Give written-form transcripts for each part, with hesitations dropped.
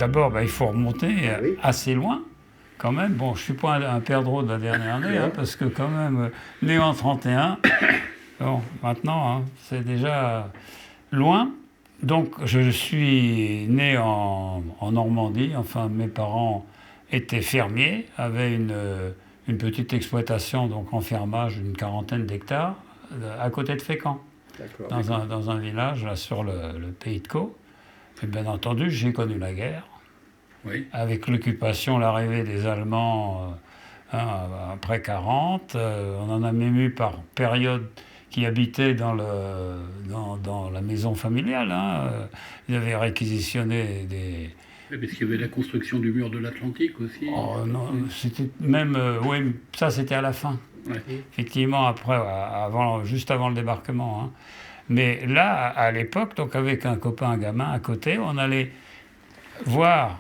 d'abord, il faut remonter Oui. assez loin, quand même. Bon, je ne suis pas un perdreau de la dernière année, parce que quand même, né en 31, bon, maintenant, c'est déjà loin. Donc, je suis né en Normandie. Enfin, mes parents étaient fermiers, avaient une petite exploitation, donc en fermage, une quarantaine d'hectares, à côté de Fécamp, D'accord. dans un village là, sur le pays de Caux. Et bien entendu, j'ai connu la guerre, Oui. avec l'occupation, l'arrivée des Allemands après 40. On en a même eu par période qui habitaient dans la maison familiale. Ils avaient réquisitionné des... Oui, parce qu'il y avait la construction du mur de l'Atlantique aussi. Oh non, c'était même... oui, ça c'était à la fin. Ouais. Effectivement, après, juste avant le débarquement. Mais là, à l'époque, donc avec un copain, un gamin à côté, on allait voir,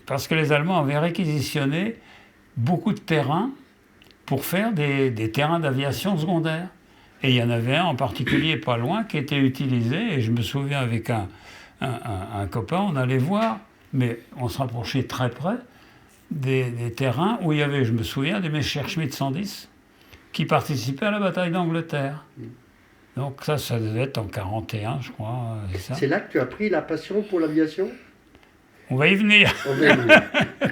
parce que les Allemands avaient réquisitionné beaucoup de terrains pour faire des terrains d'aviation secondaire. Et il y en avait un en particulier pas loin qui était utilisé, et je me souviens avec un copain, on allait voir, mais on se rapprochait très près des terrains où il y avait, je me souviens, des Messerschmitt 110 qui participaient à la bataille d'Angleterre. Donc ça devait être en 41, je crois. C'est là que tu as pris la passion pour l'aviation? On va y venir. On va y venir.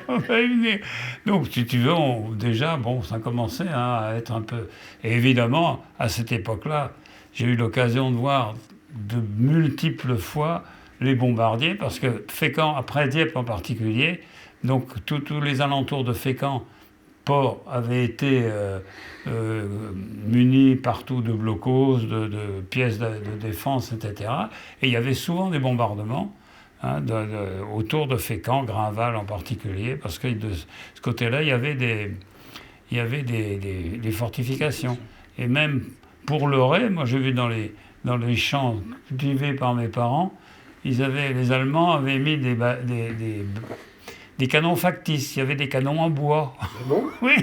On va y venir. Donc, si tu veux, déjà, ça commençait à être un peu... Et évidemment, à cette époque-là, j'ai eu l'occasion de voir de multiples fois les bombardiers, parce que Fécamp, après Dieppe en particulier, donc tous les alentours de Fécamp, port, avaient été munis partout de blocos, de pièces de défense, etc. Et il y avait souvent des bombardements. Autour de Fécamp, Grandval en particulier, parce que de ce côté-là, il y avait des fortifications. Et même pour le Ré, moi j'ai vu dans les champs cultivés par mes parents, les Allemands avaient mis des canons factices, il y avait des canons en bois. Ah bon? Oui.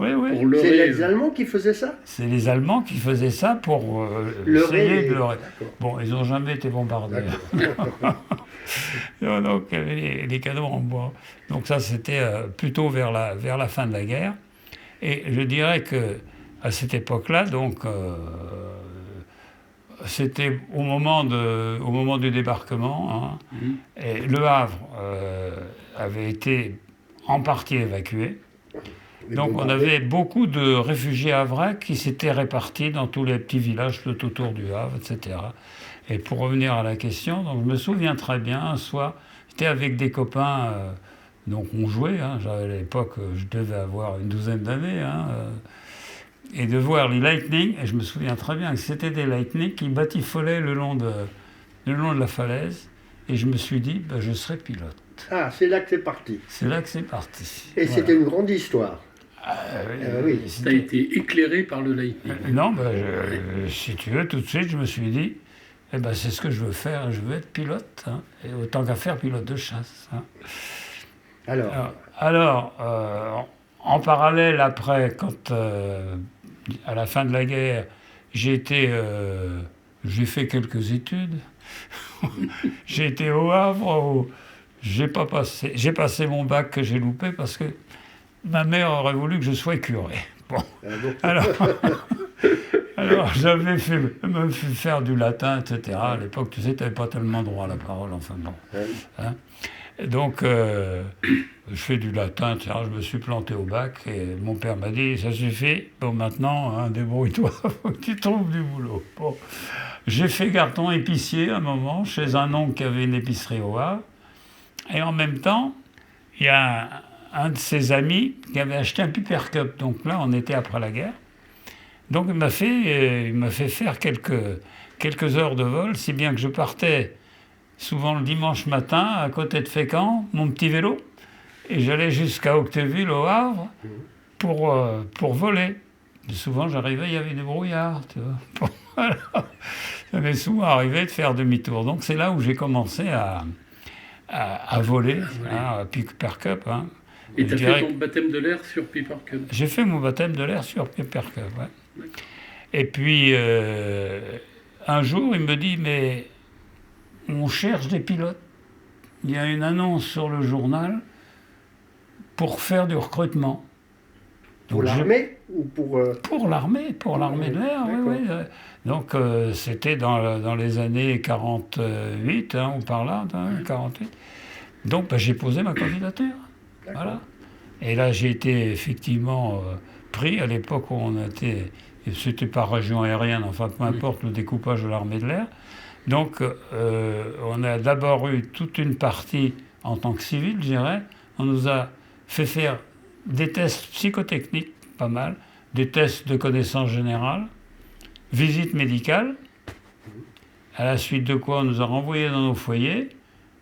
C'est les Allemands qui faisaient ça? C'est les Allemands qui faisaient ça pour essayer de leurrer. Bon, ils n'ont jamais été bombardés. Donc, il y avait les canons en bois. Donc ça, c'était plutôt vers la fin de la guerre. Et je dirais que à cette époque-là, donc, c'était au moment du débarquement. Et Le Havre avait été en partie évacué. Donc on avait beaucoup de réfugiés havrais qui s'étaient répartis dans tous les petits villages tout autour du Havre, etc. Et pour revenir à la question, donc je me souviens très bien, un soir, j'étais avec des copains, donc on jouait, j'avais à l'époque, je devais avoir une douzaine d'années, et de voir les Lightning, et je me souviens très bien que c'était des Lightning qui batifolaient le long de la falaise, et je me suis dit, je serai pilote. Ah, c'est là que c'est parti. C'est là que c'est parti. Et voilà. C'était une grande histoire. Oui. Ça a été éclairé par le Lightning. Non, si tu veux, tout de suite, je me suis dit, c'est ce que je veux faire, je veux être pilote, et autant qu'à faire pilote de chasse. Alors, en parallèle, après, quand, à la fin de la guerre, j'ai fait quelques études. J'ai été au Havre, où j'ai passé mon bac que j'ai loupé parce que ma mère aurait voulu que je sois curé. Bon. Alors j'avais me fait faire du latin, etc. À l'époque, tu sais, tu n'avais pas tellement droit à la parole, enfin bon. Donc, je fais du latin, etc. Je me suis planté au bac et mon père m'a dit, ça suffit, bon maintenant, débrouille-toi, faut que tu trouves du boulot. Bon. J'ai fait garçon épicier à un moment, chez un oncle qui avait une épicerie au Havre. Et en même temps, il y a un de ses amis qui avait acheté un Piper Cup. Donc là, on était après la guerre. Donc il m'a fait faire quelques heures de vol, si bien que je partais souvent le dimanche matin à côté de Fécamp, mon petit vélo, et j'allais jusqu'à Octeville au Havre pour voler. Et souvent j'arrivais, il y avait des brouillards, tu vois. Ça m'est souvent arrivé de faire demi-tour. Donc c'est là où j'ai commencé à voler, à Piper Cup. Et tu as fait ton baptême de l'air sur Piper Cup? J'ai fait mon baptême de l'air sur Piper Cup, ouais. Et puis, un jour, il me dit, mais on cherche des pilotes. il y a une annonce sur le journal pour faire du recrutement. Pour l'armée ou pour... Pour l'armée de l'air, oui. Donc c'était dans les années 48, ou par là, 48. Donc j'ai posé ma candidature. Voilà. Et là j'ai été effectivement pris à l'époque où on était... C'était par région aérienne, enfin peu importe le découpage de l'armée de l'air. Donc on a d'abord eu toute une partie en tant que civil, je dirais. On nous a fait faire des tests psychotechniques, pas mal, des tests de connaissances générales, visite médicale, à la suite de quoi on nous a renvoyés dans nos foyers.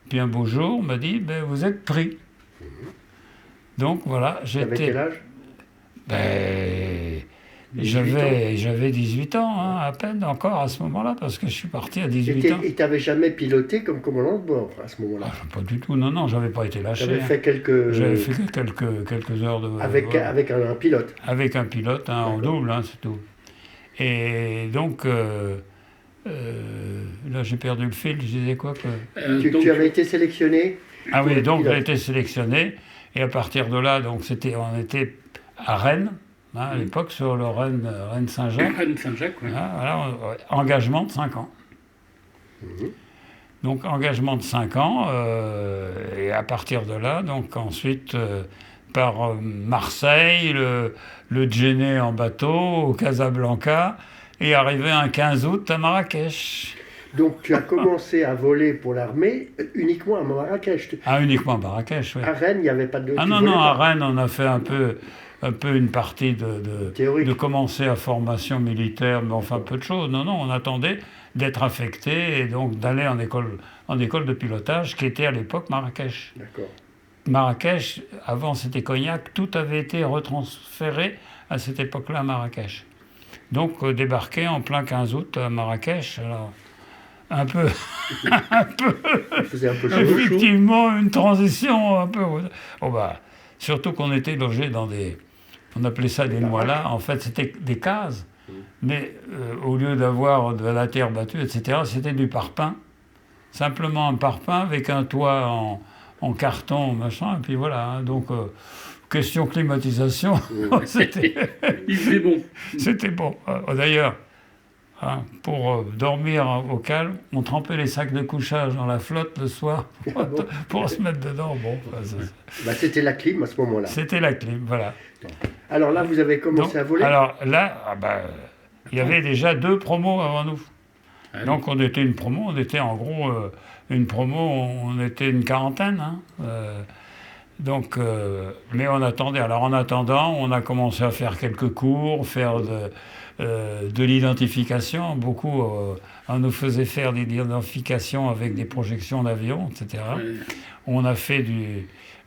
Puis un beau jour, on m'a dit vous êtes pris. Donc voilà, j'étais... Avec quel âge J'avais 18 ans, à peine encore à ce moment-là, parce que je suis parti à 18 ans. Et tu n'avais jamais piloté comme commandant de bord à ce moment-là? Pas du tout, non, j'avais pas été lâché. J'avais fait quelques heures de... Avec un pilote? Avec un pilote, en double, c'est tout. Et donc, là j'ai perdu le fil, je disais quoi que... Tu avais été sélectionné? Ah oui, donc j'ai été sélectionné, et à partir de là, donc on était à Rennes, à l'époque, sur le Rennes-Saint-Jacques. Rennes-Saint-Jacques, oui. Voilà, engagement de 5 ans. Donc, engagement de 5 ans, et à partir de là, donc ensuite, par Marseille, le Djenné en bateau, au Casablanca, et arrivé un 15 août à Marrakech. Donc, tu as commencé à voler pour l'armée uniquement à Marrakech? Uniquement à Marrakech, oui. À Rennes, il n'y avait pas de... à Rennes, on a fait un peu une partie de commencer à formation militaire, mais enfin peu de choses. Non, on attendait d'être affecté et donc d'aller en école de pilotage qui était à l'époque Marrakech. D'accord. Marrakech, avant c'était Cognac, tout avait été retransféré à cette époque-là à Marrakech. Donc débarquer en plein 15 août à Marrakech, alors un peu effectivement une transition un peu... surtout qu'on était logé dans on appelait ça des moellahs, en fait c'était des cases, mais au lieu d'avoir de la terre battue, etc., c'était du parpaing, simplement un parpaing avec un toit en carton, machin, et puis voilà, donc question climatisation, il fait bon. C'était bon. D'ailleurs, pour dormir au calme, on trempait les sacs de couchage dans la flotte le soir pour se mettre dedans. C'était la clim à ce moment-là. C'était la clim, voilà. Alors là, vous avez commencé à voler? Alors là, il y avait déjà 2 promos avant nous. Donc on était une promo, on était en gros une promo, on était une quarantaine. Mais on attendait. Alors en attendant, on a commencé à faire quelques cours, faire de l'identification. Beaucoup, on nous faisait faire des identifications avec des projections d'avion, etc. On a fait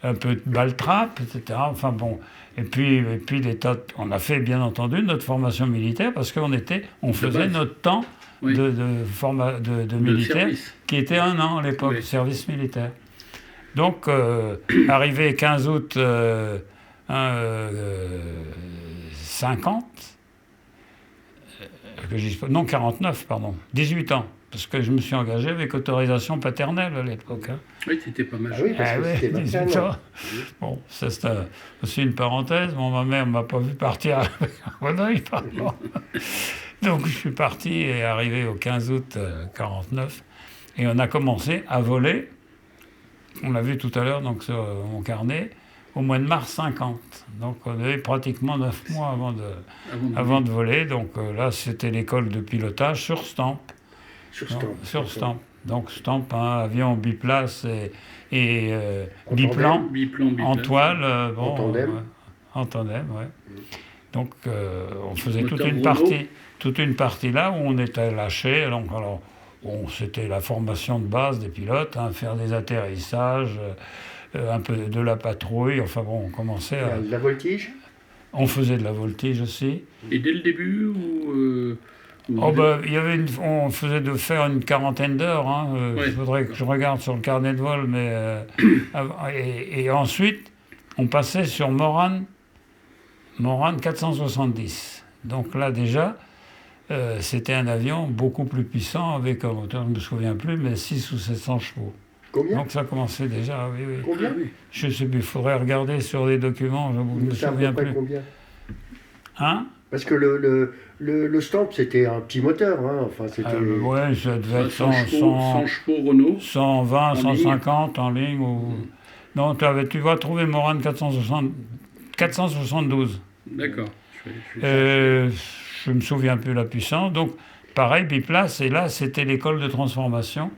un peu de balle-trappe, etc. Enfin bon, et puis on a fait bien entendu notre formation militaire parce qu'on faisait notre temps de militaire qui était 1 an à l'époque, service militaire. Donc, arrivé 15 août 50, 49, pardon, 18 ans, parce que je me suis engagé avec autorisation paternelle à l'époque. Oui, c'était pas mal. Ah oui, parce que c'était 18 ans. Bon, ça c'est aussi une parenthèse. Ma mère ne m'a pas vu partir avec un renouille, pardon. Donc, je suis parti et arrivé au 15 août 49, et on a commencé à voler. On l'a vu tout à l'heure donc, sur mon carnet, au mois de mars 50. Donc on avait pratiquement 9 mois avant de voler. Donc là, c'était l'école de pilotage sur Stamp. Sur Stamp. Donc Stamp, avion biplace et biplan, en toile. En tandem, oui. Donc on faisait toute une partie là où on était lâché. Donc, c'était la formation de base des pilotes, faire des atterrissages, un peu de la patrouille. Enfin bon, on commençait à... De la voltige? On faisait de la voltige aussi. Et dès le début on faisait faire une quarantaine d'heures. Il faudrait que je regarde sur le carnet de vol. Mais, et ensuite, on passait sur Morane 470. Donc là déjà... c'était un avion beaucoup plus puissant avec un moteur, je ne me souviens plus, mais 600 ou 700 chevaux. Combien? Donc ça commençait déjà, oui, oui. Combien? Ah oui. Je sais plus, il faudrait regarder sur les documents, je ne me C'est à peu souviens près plus. combien? Hein? Parce que le Stamp, c'était un petit moteur, hein. Enfin, c'était... Ouais, ça devait être 100 chevaux, 100 chevaux Renault. 120, En 150 en ligne. Ou... Non, tu vas trouver Morane 472. D'accord. Je me souviens plus la puissance. Donc, pareil, biplace, et là, c'était l'école de transformation.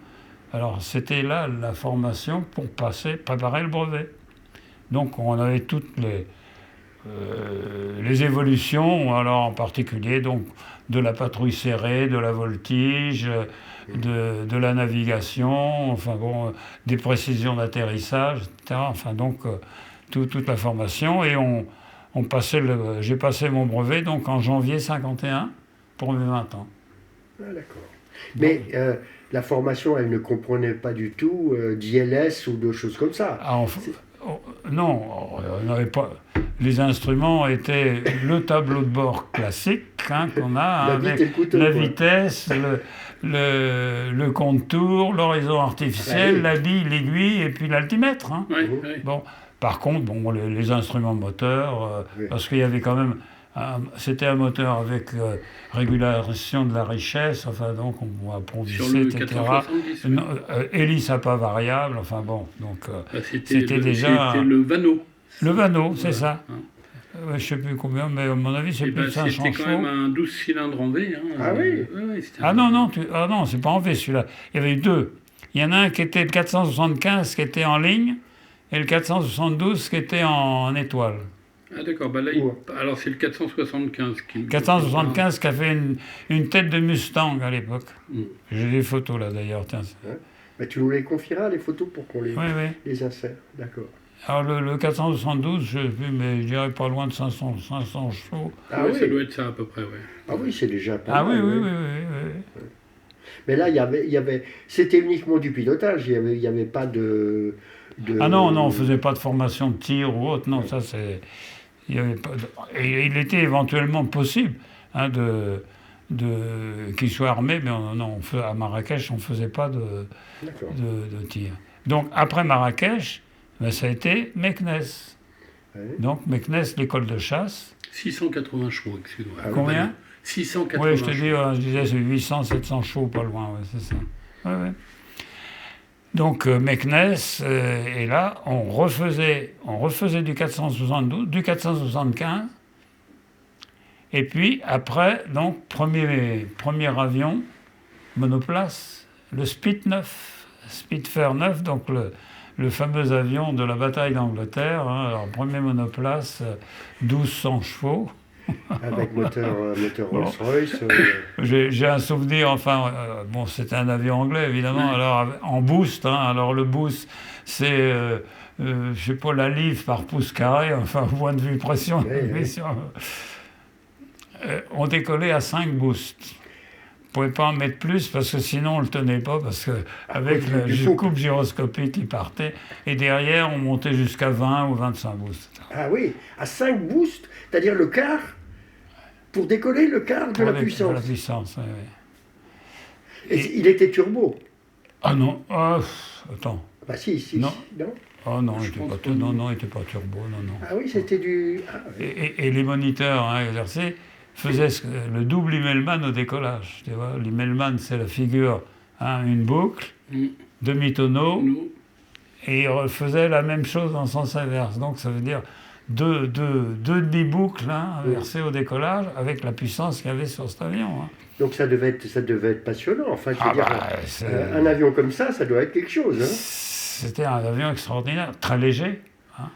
Alors, c'était là la formation pour préparer le brevet. Donc, on avait toutes les évolutions, alors en particulier donc, de la patrouille serrée, de la voltige, de la navigation, enfin bon, des précisions d'atterrissage, etc. Enfin donc, toute la formation. Et j'ai passé mon brevet donc en janvier 51 pour mes 20 ans. Ah, d'accord. Mais la formation, elle ne comprenait pas du tout d'ILS ou de choses comme ça. Non, on n'avait pas. Les instruments étaient le tableau de bord classique hein, qu'on a, avec la vitesse, le contour, l'horizon artificiel, la bille, l'aiguille et puis l'altimètre. Hein. Oui. Bon, par contre, les instruments moteurs, parce qu'il y avait quand même. C'était un moteur avec régulation de la richesse, enfin donc on approfondissait, etc. Hélice à pas variable, enfin bon, donc c'était déjà... C'était le Vano. Le Vano, c'est ça. Je ne sais plus combien, mais à mon avis, c'est plus de 500 chevaux. C'était quand même un 12 cylindres en V. Hein. Ah oui non, c'est pas en V celui-là. Il y avait eu deux. Il y en a un qui était le 475 qui était en ligne, et le 472 qui était en étoile. Ah d'accord, bah là, alors c'est le 475 qui... 475 qui a fait une tête de Mustang à l'époque. J'ai des photos là d'ailleurs, tiens. Mais tu nous les confieras, les photos, pour qu'on les insère, d'accord. Alors le 472, je sais plus, mais je dirais pas loin de 500 chevaux. Ah oui, ça doit être ça à peu près, oui. Ah oui, c'est déjà pas mal. Oui. Mais là, c'était uniquement du pilotage, il n'y avait pas de... Ah non, on ne faisait pas de formation de tir ou autre, non, ça c'est... Et il était éventuellement possible hein, qu'il soit armé, mais à Marrakech, on ne faisait pas de tir. Donc, après Marrakech, ça a été Meknès. Oui. Donc, Meknès, l'école de chasse. 680 chevaux, excuse-moi. Combien 680 oui, je disais, c'est 800, 700 chevaux, pas loin, c'est ça. Ouais. Donc Meknès, et là, on refaisait du 472, du 475, et puis après, donc, premier avion, monoplace, le Spitfire 9, donc le fameux avion de la bataille d'Angleterre, hein, alors premier monoplace, 1200 chevaux. Avec moteur Rolls-Royce. J'ai un souvenir, c'était un avion anglais évidemment, alors en boost, hein, alors le boost c'est, je sais pas, la livre par pouce carré, au point de vue pression. On décollait à 5 boosts. On ne pouvait pas en mettre plus parce que sinon on ne le tenait pas, parce qu'avec la coupe gyroscopique qui partait, et derrière on montait jusqu'à 20 ou 25 boosts. Ah oui, à 5 boosts, c'est-à-dire le quart, pour décoller le quart de la puissance. De la puissance, oui. Et il était turbo? Ah non, attends. Bah si, non. Oh non, il n'était pas turbo, non. Ah oui, c'était du... Ah, oui. Et les moniteurs exercés faisaient le double Immelmann au décollage. Tu vois, l'Immelmann, c'est la figure, une boucle, demi-tonneau, et il faisait la même chose en sens inverse. Donc ça veut dire deux demi-boucles inversées au décollage avec la puissance qu'il y avait sur cet avion. Hein. Donc ça devait être passionnant. Enfin, un avion comme ça doit être quelque chose. Hein. C'était un avion extraordinaire, très léger. Hein.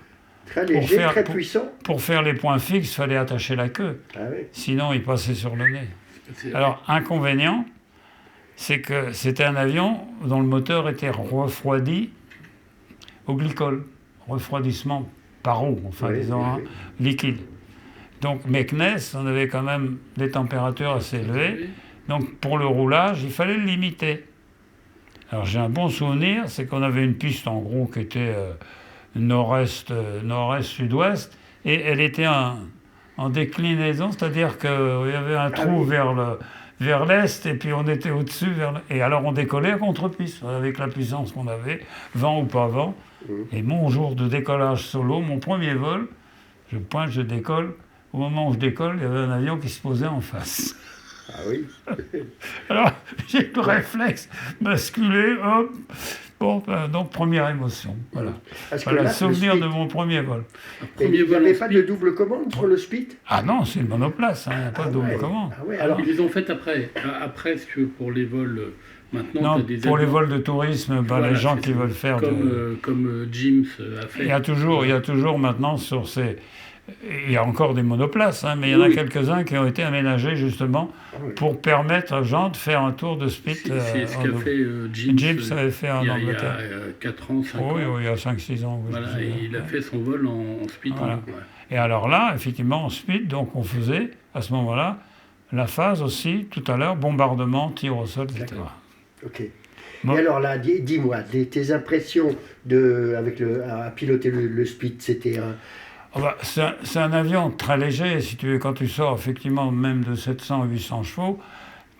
Très léger, très puissant. Pour faire les points fixes, il fallait attacher la queue. Ah oui. Sinon, il passait sur le nez. Alors, inconvénient, c'est que c'était un avion dont le moteur était refroidi au glycol. Refroidissement par eau, liquide. Donc, Meknès, on avait quand même des températures assez élevées. Donc, pour le roulage, il fallait le limiter. Alors, j'ai un bon souvenir, c'est qu'on avait une piste, en gros, qui était nord-est, sud-ouest, et elle était en déclinaison, c'est-à-dire qu'il y avait un trou vers vers l'est, et puis on était au-dessus, et alors on décollait à contre-piste, avec la puissance qu'on avait, vent ou pas vent. Et mon jour de décollage solo, mon premier vol, je pointe, je décolle. Au moment où je décolle, il y avait un avion qui se posait en face. Ah oui. Alors, j'ai le réflexe, basculé, hop. Bon, donc première émotion. Voilà. Parce que Voilà là, le souvenir le de Spit, mon premier vol. il n'y avait pas de double commande sur le Spit? Ah non, c'est une monoplace, il n'y a pas de double commande. Ah ouais, Alors, ils les ont faites après. Après, si tu veux, pour les vols, maintenant, Non, tu as des pour les avions. vols de tourisme, ben, Voilà, les gens c'est qui ça. veulent faire Comme James a fait. il y a toujours maintenant sur ces... Il y a encore des monoplaces, hein, mais il y en a Oui. quelques-uns qui ont été aménagés justement oui. pour permettre aux gens de faire un tour de Spit. C'est ce en qu'a double. fait James. James avait fait en il y Angleterre. a 4 ans, 5 ans. Oui, il y a 5-6 ans. oui, Voilà, je me et souviens. il a fait son vol en speed. Voilà. Ouais. Et alors là, effectivement, en Spit, donc on faisait à ce moment-là la phase aussi, tout à l'heure, bombardement, tir au sol, etc. D'accord. Ok. Bon. Et alors là, dis-moi, tes impressions à piloter le Spit, c'était un... Ah bah, c'est un avion très léger, si tu veux, quand tu sors effectivement même de 700-800 chevaux,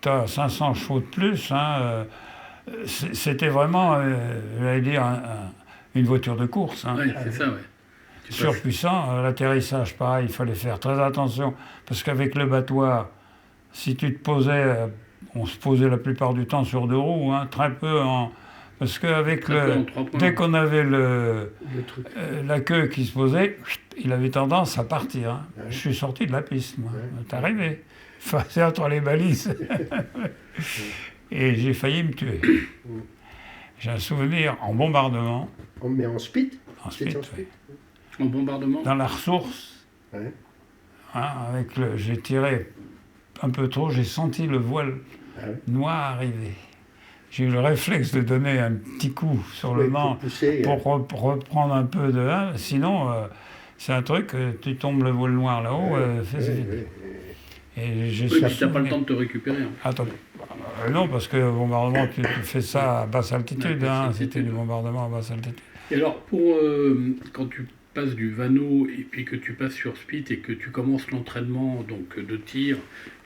tu as 500 chevaux de plus. Hein, c'était vraiment, j'allais dire, une voiture de course. Hein. Ouais, c'est ça, ouais. Surpuissant, l'atterrissage, pareil, il fallait faire très attention, parce qu'avec le battoir, si tu te posais, on se posait la plupart du temps sur deux roues, hein, très peu en... Parce qu'avec dès qu'on avait la queue qui se posait, il avait tendance à partir. Hein. Ouais. Je suis sorti de la piste, moi. Ouais. T'es arrivé. C'est entre les balises. Et j'ai failli me tuer. J'ai un souvenir en bombardement, Mais en Spit? en C'était Spit, en Spit? En bombardement. dans la ressource. Ouais. Hein, j'ai tiré un peu trop, j'ai senti le voile Ah ouais. noir arriver. J'ai eu le réflexe de donner un petit coup sur le Oui, manche pour pousser, pour reprendre un peu de... Hein, sinon, c'est un truc, tu tombes le voile noir là-haut, c'est fini. Et j'ai Oui, mais tu n'as pas le temps de te récupérer. Hein. Attends. Non, parce que le bombardement, tu fais ça à basse altitude, Ouais, hein, basse c'était altitude. du bombardement à basse altitude. Et alors, quand tu passes du Vano et puis que tu passes sur Spit et que tu commences l'entraînement donc de tir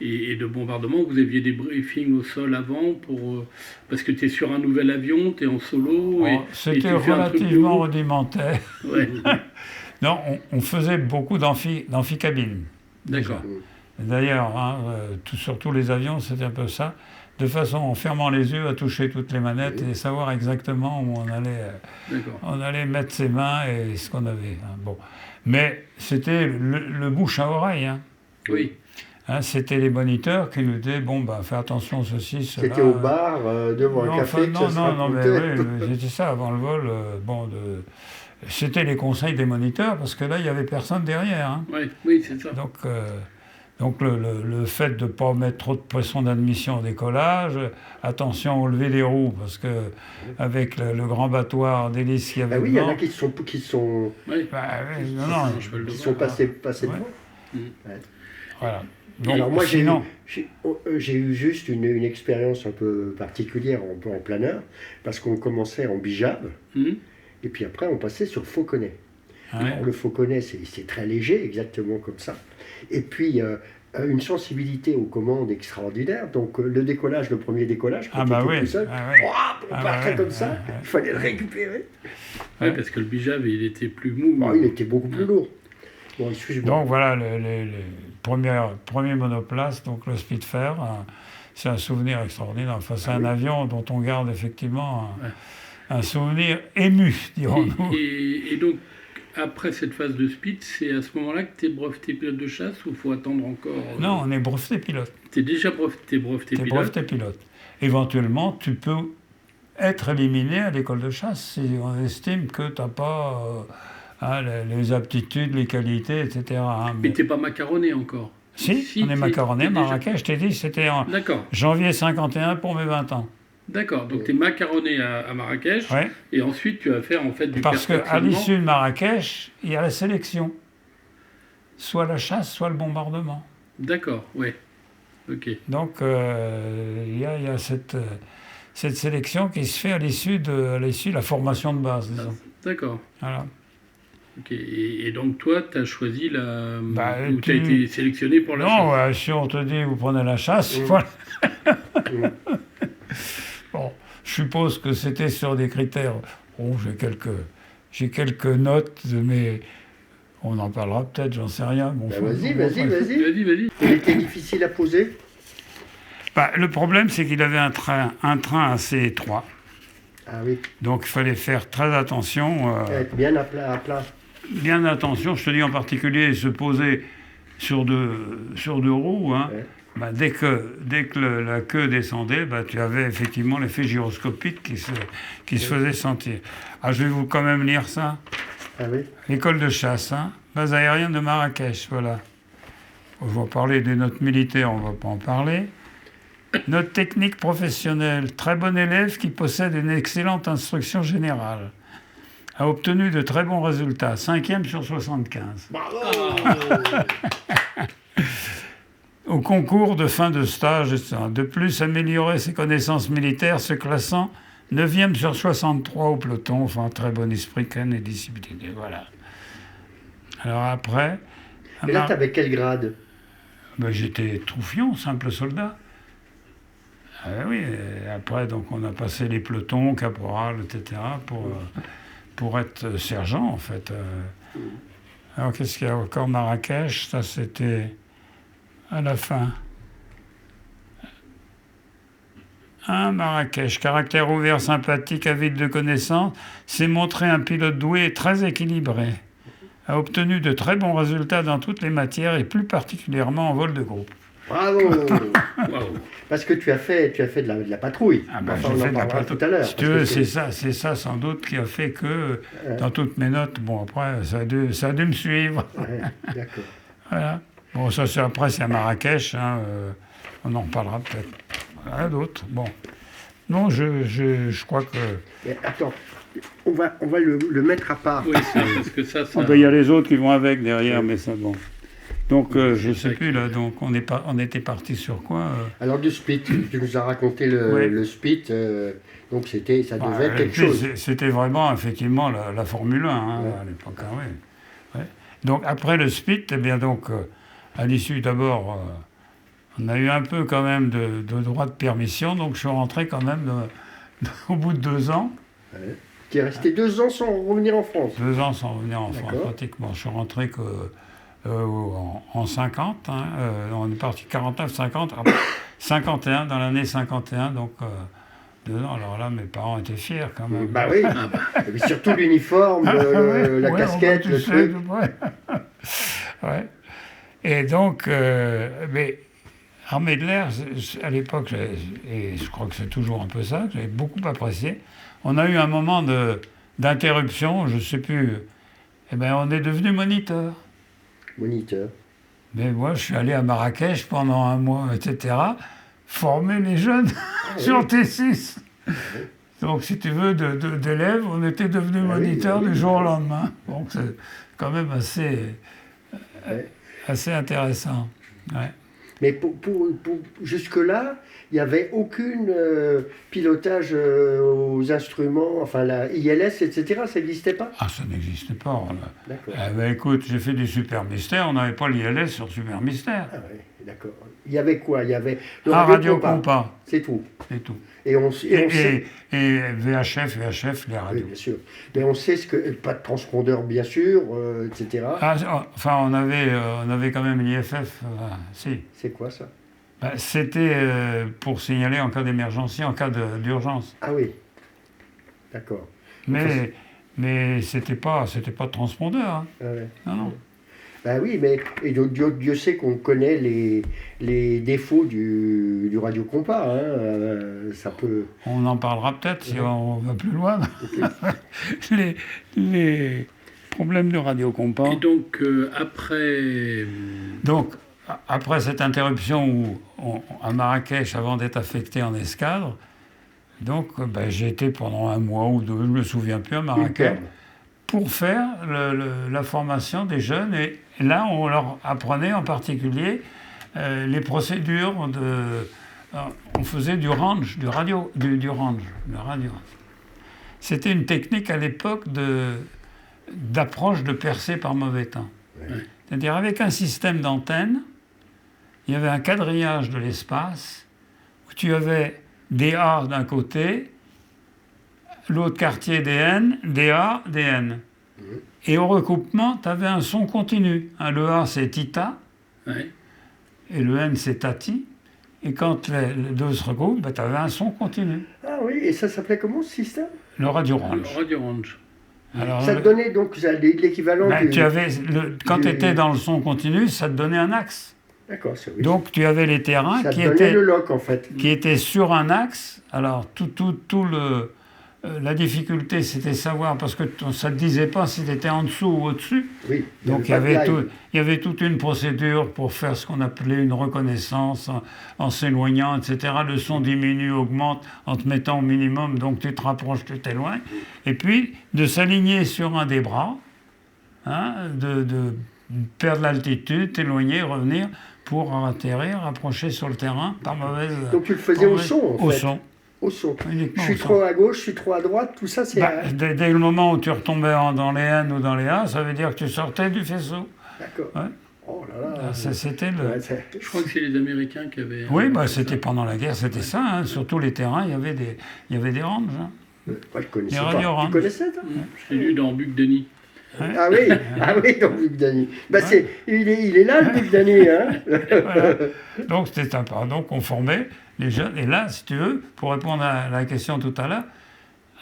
et de bombardement, vous aviez des briefings au sol avant parce que tu es sur un nouvel avion, tu es en solo. Et C'était tu fais un truc relativement nouveau. rudimentaire. Ouais. Non, on faisait beaucoup d'amphicabines. D'accord. D'ailleurs, hein, sur tous les avions, c'était un peu ça. De façon, en fermant les yeux, à toucher toutes les manettes et savoir exactement où D'accord. on allait mettre ses mains et ce qu'on avait. Hein. Bon. Mais c'était le bouche à oreille. Hein. Oui. Hein, c'était les moniteurs qui nous disaient, bon, bah, fais attention, ceci, cela. C'était au bar, devant Non, un café, que ça se non, mais racontait. oui, c'était ça avant le vol. C'était les conseils des moniteurs, parce que là, il n'y avait personne derrière. Hein. Ouais, oui, c'est ça. Donc le fait de ne pas mettre trop de pression d'admission au décollage, attention au lever des roues, parce que avec le grand battoir d'hélice qu'il y avait Ah oui, il y en devant, a qui sont Oui. qui sont passés Ouais. devant. voilà. Alors moi, sinon, j'ai eu juste une expérience un peu particulière en planeur, parce qu'on commençait en bijab, Mhm. et puis après on passait sur Fauconnet. hein, Alors, le Fauconnet, c'est très léger, exactement comme ça. Et puis, une sensibilité aux commandes extraordinaire. Donc, le premier décollage, quand ah bah il était oui, tout seul, ah oui. on Ah partait ouais, comme ça, ouais. il fallait le récupérer. Ouais, parce que le bijab, il était plus mou. Bon, il était beaucoup plus lourd. Bon, excuse-moi. Donc voilà, le premier monoplace, donc le Spitfire, c'est un souvenir extraordinaire. Enfin, c'est un avion dont on garde effectivement un souvenir ému, dirons-nous. Et donc, après cette phase de Spit, c'est à ce moment-là que tu es breveté pilote de chasse ou il faut attendre encore Non, on est breveté pilote. Tu es déjà breveté T'es pilote. breveté pilote. Éventuellement, tu peux être éliminé à l'école de chasse si on estime que tu n'as pas les aptitudes, les qualités, etc. hein. Mais tu n'es pas macaronné encore. Si, on est macaronné. t'es déjà- Marrakech, je t'ai dit, c'était en D'accord, janvier 51 pour mes 20 ans. d'accord. Donc tu es macaronné à Marrakech Ouais. et ensuite tu vas faire en fait du Parce qu'à perfectionnement. l'issue de Marrakech, il y a la sélection. Soit la chasse, soit le bombardement. D'accord, ouais. Ok. Donc, il y a cette sélection qui se fait à l'issue de la formation de base, disons. D'accord. Voilà. Ok. Et donc toi, tu as choisi ou tu as tu... été sélectionné pour la Non, chasse. si on te dit vous prenez la chasse, voilà. Bon, je suppose que c'était sur des critères. Oh, j'ai quelques notes, mais on en parlera peut-être, j'en sais rien. Bon, Vas-y. Vas-y. Il était difficile à poser. Le problème, c'est qu'il avait un train assez étroit. Ah oui. Donc il fallait faire très attention. Être bien à plat. Bien attention, je te dis en particulier, se poser sur deux roues. Hein. Ouais. Dès que la queue descendait, tu avais effectivement l'effet gyroscopique qui se faisait sentir. Ah, je vais vous quand même lire ça. Ah oui. L'école de chasse, hein. Base aérienne de Marrakech, voilà. On va parler des notes militaires, on ne va pas en parler. Note technique professionnelle, très bon élève qui possède une excellente instruction générale. A obtenu de très bons résultats, 5e sur 75. Bravo. Au concours de fin de stage, etc. De plus, améliorer ses connaissances militaires, se classant 9e sur 63 au peloton, enfin, très bon esprit, calme et discipliné. Voilà. Alors après... Et là, tu avais quel grade? J'étais troufion, simple soldat. Ah oui, et après, donc, on a passé les pelotons, caporal, etc., pour être sergent, en fait. Alors, qu'est-ce qu'il y a encore? Marrakech, ça, c'était à la fin. Marrakech, caractère ouvert, sympathique, avide de connaissances, s'est montré un pilote doué et très équilibré. A obtenu de très bons résultats dans toutes les matières et plus particulièrement en vol de groupe. Bravo. Parce que tu as fait de la patrouille. J'ai fait de la patrouille. Tout à l'heure. Si tu veux, c'est ça sans doute qui a fait que dans toutes mes notes, bon après, ça a dû me suivre. Ouais, d'accord. Voilà. Bon, ça après c'est à Marrakech, hein, on en reparlera peut-être. Voilà, d'autres. Bon. Non, je crois que... Mais attends, on va le mettre à part. Oui, parce que ça... Il y a les autres qui vont avec derrière, mais ça, bon. Donc, je ne sais plus, là, donc on était parti sur quoi Alors, du split, tu nous as raconté le split, donc ça devait être quelque chose. C'était vraiment, effectivement, la Formule 1, hein, à l'époque, hein, oui. Ouais. Donc, après le split, eh bien, donc, à l'issue, d'abord, on a eu un peu, quand même, de droit de permission, donc je suis rentré, quand même, au bout de 2 ans. Ouais. Tu es resté 2 ans sans revenir en France? 2 ans sans revenir en France, pratiquement. Je suis rentré en 50, hein, on est parti 49, 50, 51, dans l'année 51, donc 2 ans. Alors là, mes parents étaient fiers quand même. Bah oui, et surtout l'uniforme, la casquette, le truc. Ouais. Et donc, mais armée de l'air, à l'époque, et je crois que c'est toujours un peu ça, que j'avais beaucoup apprécié. On a eu un moment d'interruption, je ne sais plus, eh bien on est devenu moniteur. Moniteur. Mais moi, je suis allé à Marrakech pendant 1 mois, etc., former les jeunes sur T6. Donc, si tu veux, d'élèves, on était devenus moniteurs du jour au lendemain. Donc, c'est quand même assez intéressant. Ouais. Mais pour jusque-là, il n'y avait aucun pilotage aux instruments, enfin la ILS, etc. Ça n'existait pas? Ah, ça n'existait pas. D'accord. Écoute, j'ai fait du Super Mystère, on n'avait pas l'ILS sur Super Mystère. Ah oui, d'accord. Il y avait quoi? Il y avait le Radio Compas. C'est tout. C'est tout. Et VHF, les radios. Oui, bien sûr. Mais on sait pas de transpondeur, bien sûr, etc. Enfin, on avait quand même l'IFF. Si. C'est quoi ça? C'était pour signaler en cas d'émergence, en cas d'urgence. Ah oui. D'accord. Mais c'était pas de transpondeur. Hein. Ah ouais. Non. Ben oui, mais et Dieu sait qu'on connaît les défauts du radiocompas. Hein, ça peut... On en parlera peut-être si on va plus loin. les problèmes de radiocompas. Et donc, après... Donc, après cette interruption à Marrakech, avant d'être affecté en escadre, donc j'ai été pendant 1 mois ou 2, je ne me souviens plus, à Marrakech, pour faire la formation des jeunes. Et là, on leur apprenait en particulier les procédures on faisait du range, du range. C'était une technique à l'époque d'approche de percée par mauvais temps. Ouais. C'est-à-dire avec un système d'antenne, il y avait un quadrillage de l'espace où tu avais des A d'un côté, l'autre quartier des N, des A, des N. Et au recoupement, tu avais un son continu. Le A, c'est Tita, Ouais. et le N, c'est Tati. Et quand les deux se recoupent, ben, tu avais un son continu. Ah oui, et ça s'appelait comment ce système? Le Radio Le Range. Radio Range. Alors, Ça te donnait donc l'équivalent ben, du... quand du- tu étais dans le son continu, ça te donnait un axe. D'accord, c'est oui. Donc tu avais les terrains ça te qui donnait étaient, le lock en fait. qui étaient sur un axe. Alors la difficulté, c'était savoir, parce que ça ne te disait pas si tu étais en dessous ou au-dessus. Oui. Donc il y avait toute une procédure pour faire ce qu'on appelait une reconnaissance en s'éloignant, etc. Le son diminue, augmente en te mettant au minimum, donc tu te rapproches, tu t'éloignes. Et puis de s'aligner sur un des bras, hein, de perdre l'altitude, t'éloigner, revenir pour atterrir, approcher sur le terrain par mauvaise... Donc tu le faisais au son en Au fait. son. Au son. Je Uniquement suis au son. trop à gauche, je suis trop à droite, tout ça c'est... Dès le moment où tu retombais dans les N ou dans les A, ça veut dire que tu sortais du faisceau. D'accord. Ouais. Oh là là. C'était le... Ouais, Je crois que c'est les Américains qui avaient... Oui, fait c'était ça. pendant la guerre, c'était ça. Hein. Sur tous les terrains, il y avait des ranges. Hein. Ouais, je connaissais Les pas. Radio Range. Tu connaissais toi? Je l'ai lu dans Buck Denny. Ah oui, donc Luc Dany. Bah, Ouais. il est là, le Luc Dany. Hein. Voilà. Donc c'était sympa. Donc on formait les jeunes. Et là, si tu veux, pour répondre à la question tout à l'heure,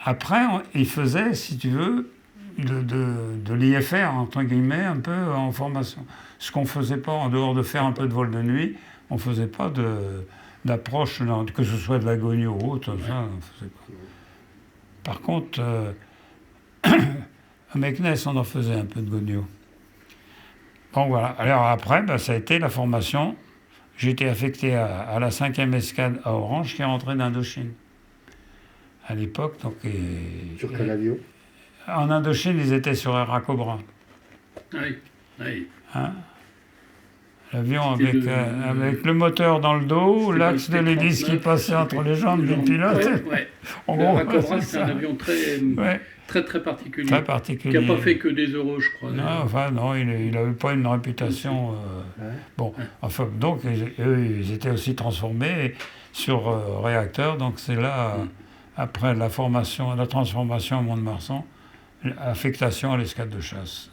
après, ils faisaient, si tu veux, de l'IFR, entre guillemets, un peu en formation. Ce qu'on ne faisait pas, en dehors de faire un peu de vol de nuit, on ne faisait pas d'approche, que ce soit de l'agonie ou autre, ça, on faisait pas. Par contre, à Meknès, on en faisait un peu de gonio. Bon, voilà. Alors après, ça a été la formation. J'ai été affecté à la 5e escadre à Orange, qui est rentrée d'Indochine. À l'époque, donc... Sur quel avion? En Indochine, ils étaient sur Air Cobra. Oui, oui. Hein? L'avion C'était avec le moteur dans le dos, C'était l'axe de le l'hélice qui T-39, passait entre les jambes du pilote. Ouais. En Le gros, Racobra, c'est c'est un ça. avion très, Ouais, très particulier. très Qui particulier. n'a pas fait que des euros, je crois. Non, enfin, non, il n'avait pas une réputation. Bon, enfin, donc, eux, ils étaient aussi transformés sur réacteur. Donc, c'est là, après la transformation à Mont-de-Marsan, affectation à l'escadre de chasse.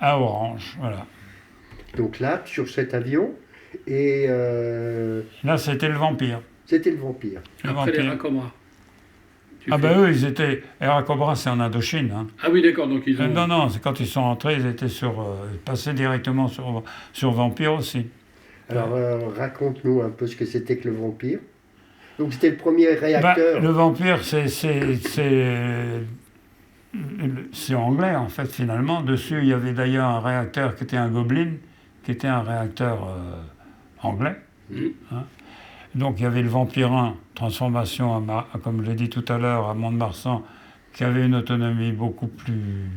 À Orange, voilà. Donc là, sur cet avion, et Là, c'était le Vampire. c'était le Vampire. Le Après les Vampire. Racobra. Ah ben eux, ils étaient... Air Cobra, c'est en Indochine. Hein. Ah oui, d'accord, donc ils ont... Non, c'est quand ils sont entrés, ils étaient ils passaient directement sur Vampire aussi. Alors raconte-nous un peu ce que c'était que le Vampire. Donc c'était le premier réacteur. Le Vampire, c'est anglais, en fait, finalement. Dessus, il y avait d'ailleurs un réacteur qui était un Goblin, qui était un réacteur anglais. Hein. Donc, il y avait le Vampire 1, transformation, comme je l'ai dit tout à l'heure, à Mont-de-Marsan, qui avait une autonomie beaucoup plus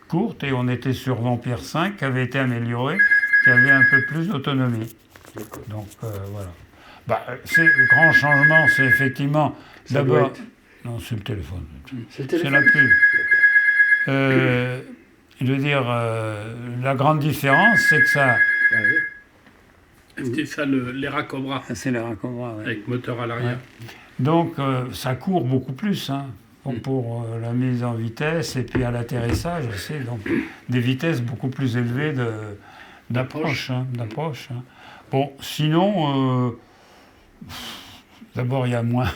courte. Et on était sur Vampire 5, qui avait été amélioré, qui avait un peu plus d'autonomie. Donc, voilà. Le grand changement, c'est effectivement, Ça doit d'abord... être- Non, c'est le téléphone. C'est le C'est téléphone. la pub. Je veux dire, la grande différence, c'est que ça... Ah oui. C'était ça, les Racobra, C'est les Racobra, ouais. avec moteur à l'arrière. Donc, ça court beaucoup plus, hein, pour la mise en vitesse et puis à l'atterrissage aussi. Donc, des vitesses beaucoup plus élevées d'approche. Hein. Bon, sinon, d'abord, il y a moins...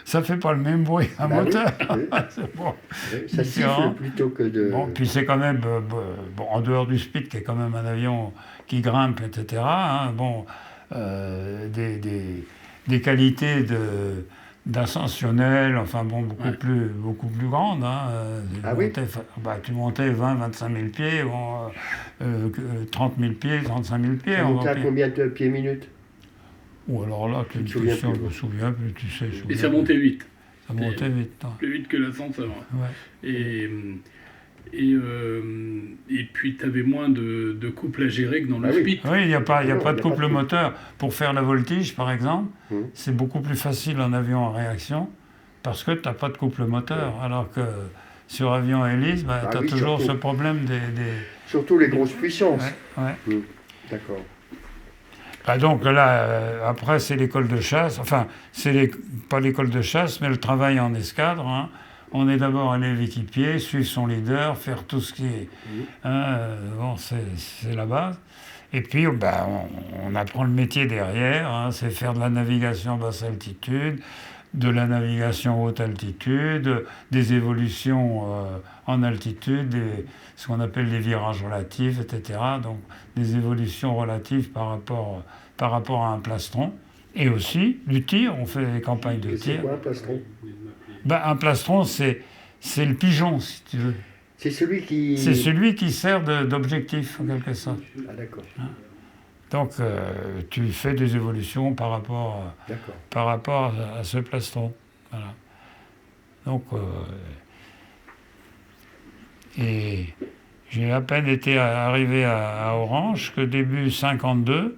ça fait pas le même bruit, un Bah oui, moteur. oui. C'est bon. Oui, ça Différent. siffle plutôt que de... Bon, puis c'est quand même, en dehors du Speed, qui est quand même un avion qui grimpe, etc., hein, des qualités d'ascensionnel, enfin bon, beaucoup plus grandes. Hein, Ah oui. Tu montais 20, 25 000 pieds, 30 000 pieds, 35 000 pieds. Ça on montait à va- combien de pieds minutes? Ou alors là, Tu te souviens je plus, me souviens plus, tu sais. Et ça montait vite, Ça montait vite. Hein. plus vite que l'ascenseur. Ouais. Et puis, tu avais moins de couple à gérer que dans le Ah oui. Speed. Oui, il n'y a pas, Non, de couple moteur. Pour faire la voltige, par exemple, c'est beaucoup plus facile en avion en réaction parce que tu n'as pas de couple moteur. Alors que sur avion à hélice, bah, Ah tu as oui, toujours surtout. ce problème des... Surtout les grosses puissances. Ouais. D'accord. Bah donc là, après, c'est l'école de chasse. Enfin, pas l'école de chasse, mais le travail en escadre. Hein. On est d'abord élève équipier, suivre son leader, faire tout ce qui est... Hein, bon, c'est la base. Et puis, bah, on apprend le métier derrière. Hein, c'est faire de la navigation basse altitude, de la navigation haute altitude, des évolutions en altitude, ce qu'on appelle les virages relatifs, etc. Donc des évolutions relatives par rapport à un plastron. Et aussi du tir, on fait des campagnes de C'est tir. quoi un plastron? Ben, un plastron, c'est le pigeon, si tu veux. C'est celui qui... C'est celui qui sert d'objectif, en quelque sorte. Ah d'accord. Donc tu fais des évolutions par rapport à ce plastron. Voilà. Donc, et j'ai à peine été arrivé à Orange que début 52,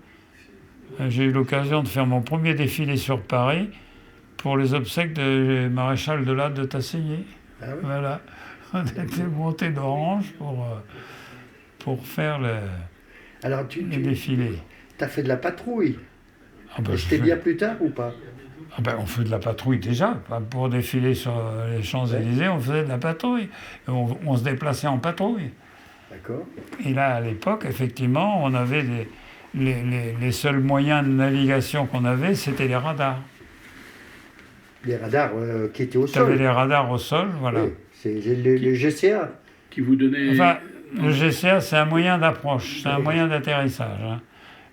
j'ai eu l'occasion de faire mon premier défilé sur Paris pour les obsèques du maréchal de Lattre de Tassigny. Ah oui. Voilà. On était monté d'Orange pour faire Alors le défilé. tu as fait de la patrouille. Ah ben, C'était bien plus tard ou pas? Ah ben, on fait de la patrouille déjà. Pour défiler sur les Champs-Élysées, on faisait de la patrouille. On se déplaçait en patrouille. D'accord. Et là, à l'époque, effectivement, on avait les seuls moyens de navigation qu'on avait, c'était les radars. Les radars qui étaient au Tu avais sol. les radars au sol, voilà. Oui, c'est le GCA. Qui vous donnait... Enfin, le GCA, c'est un moyen d'approche, c'est un moyen d'atterrissage. Hein.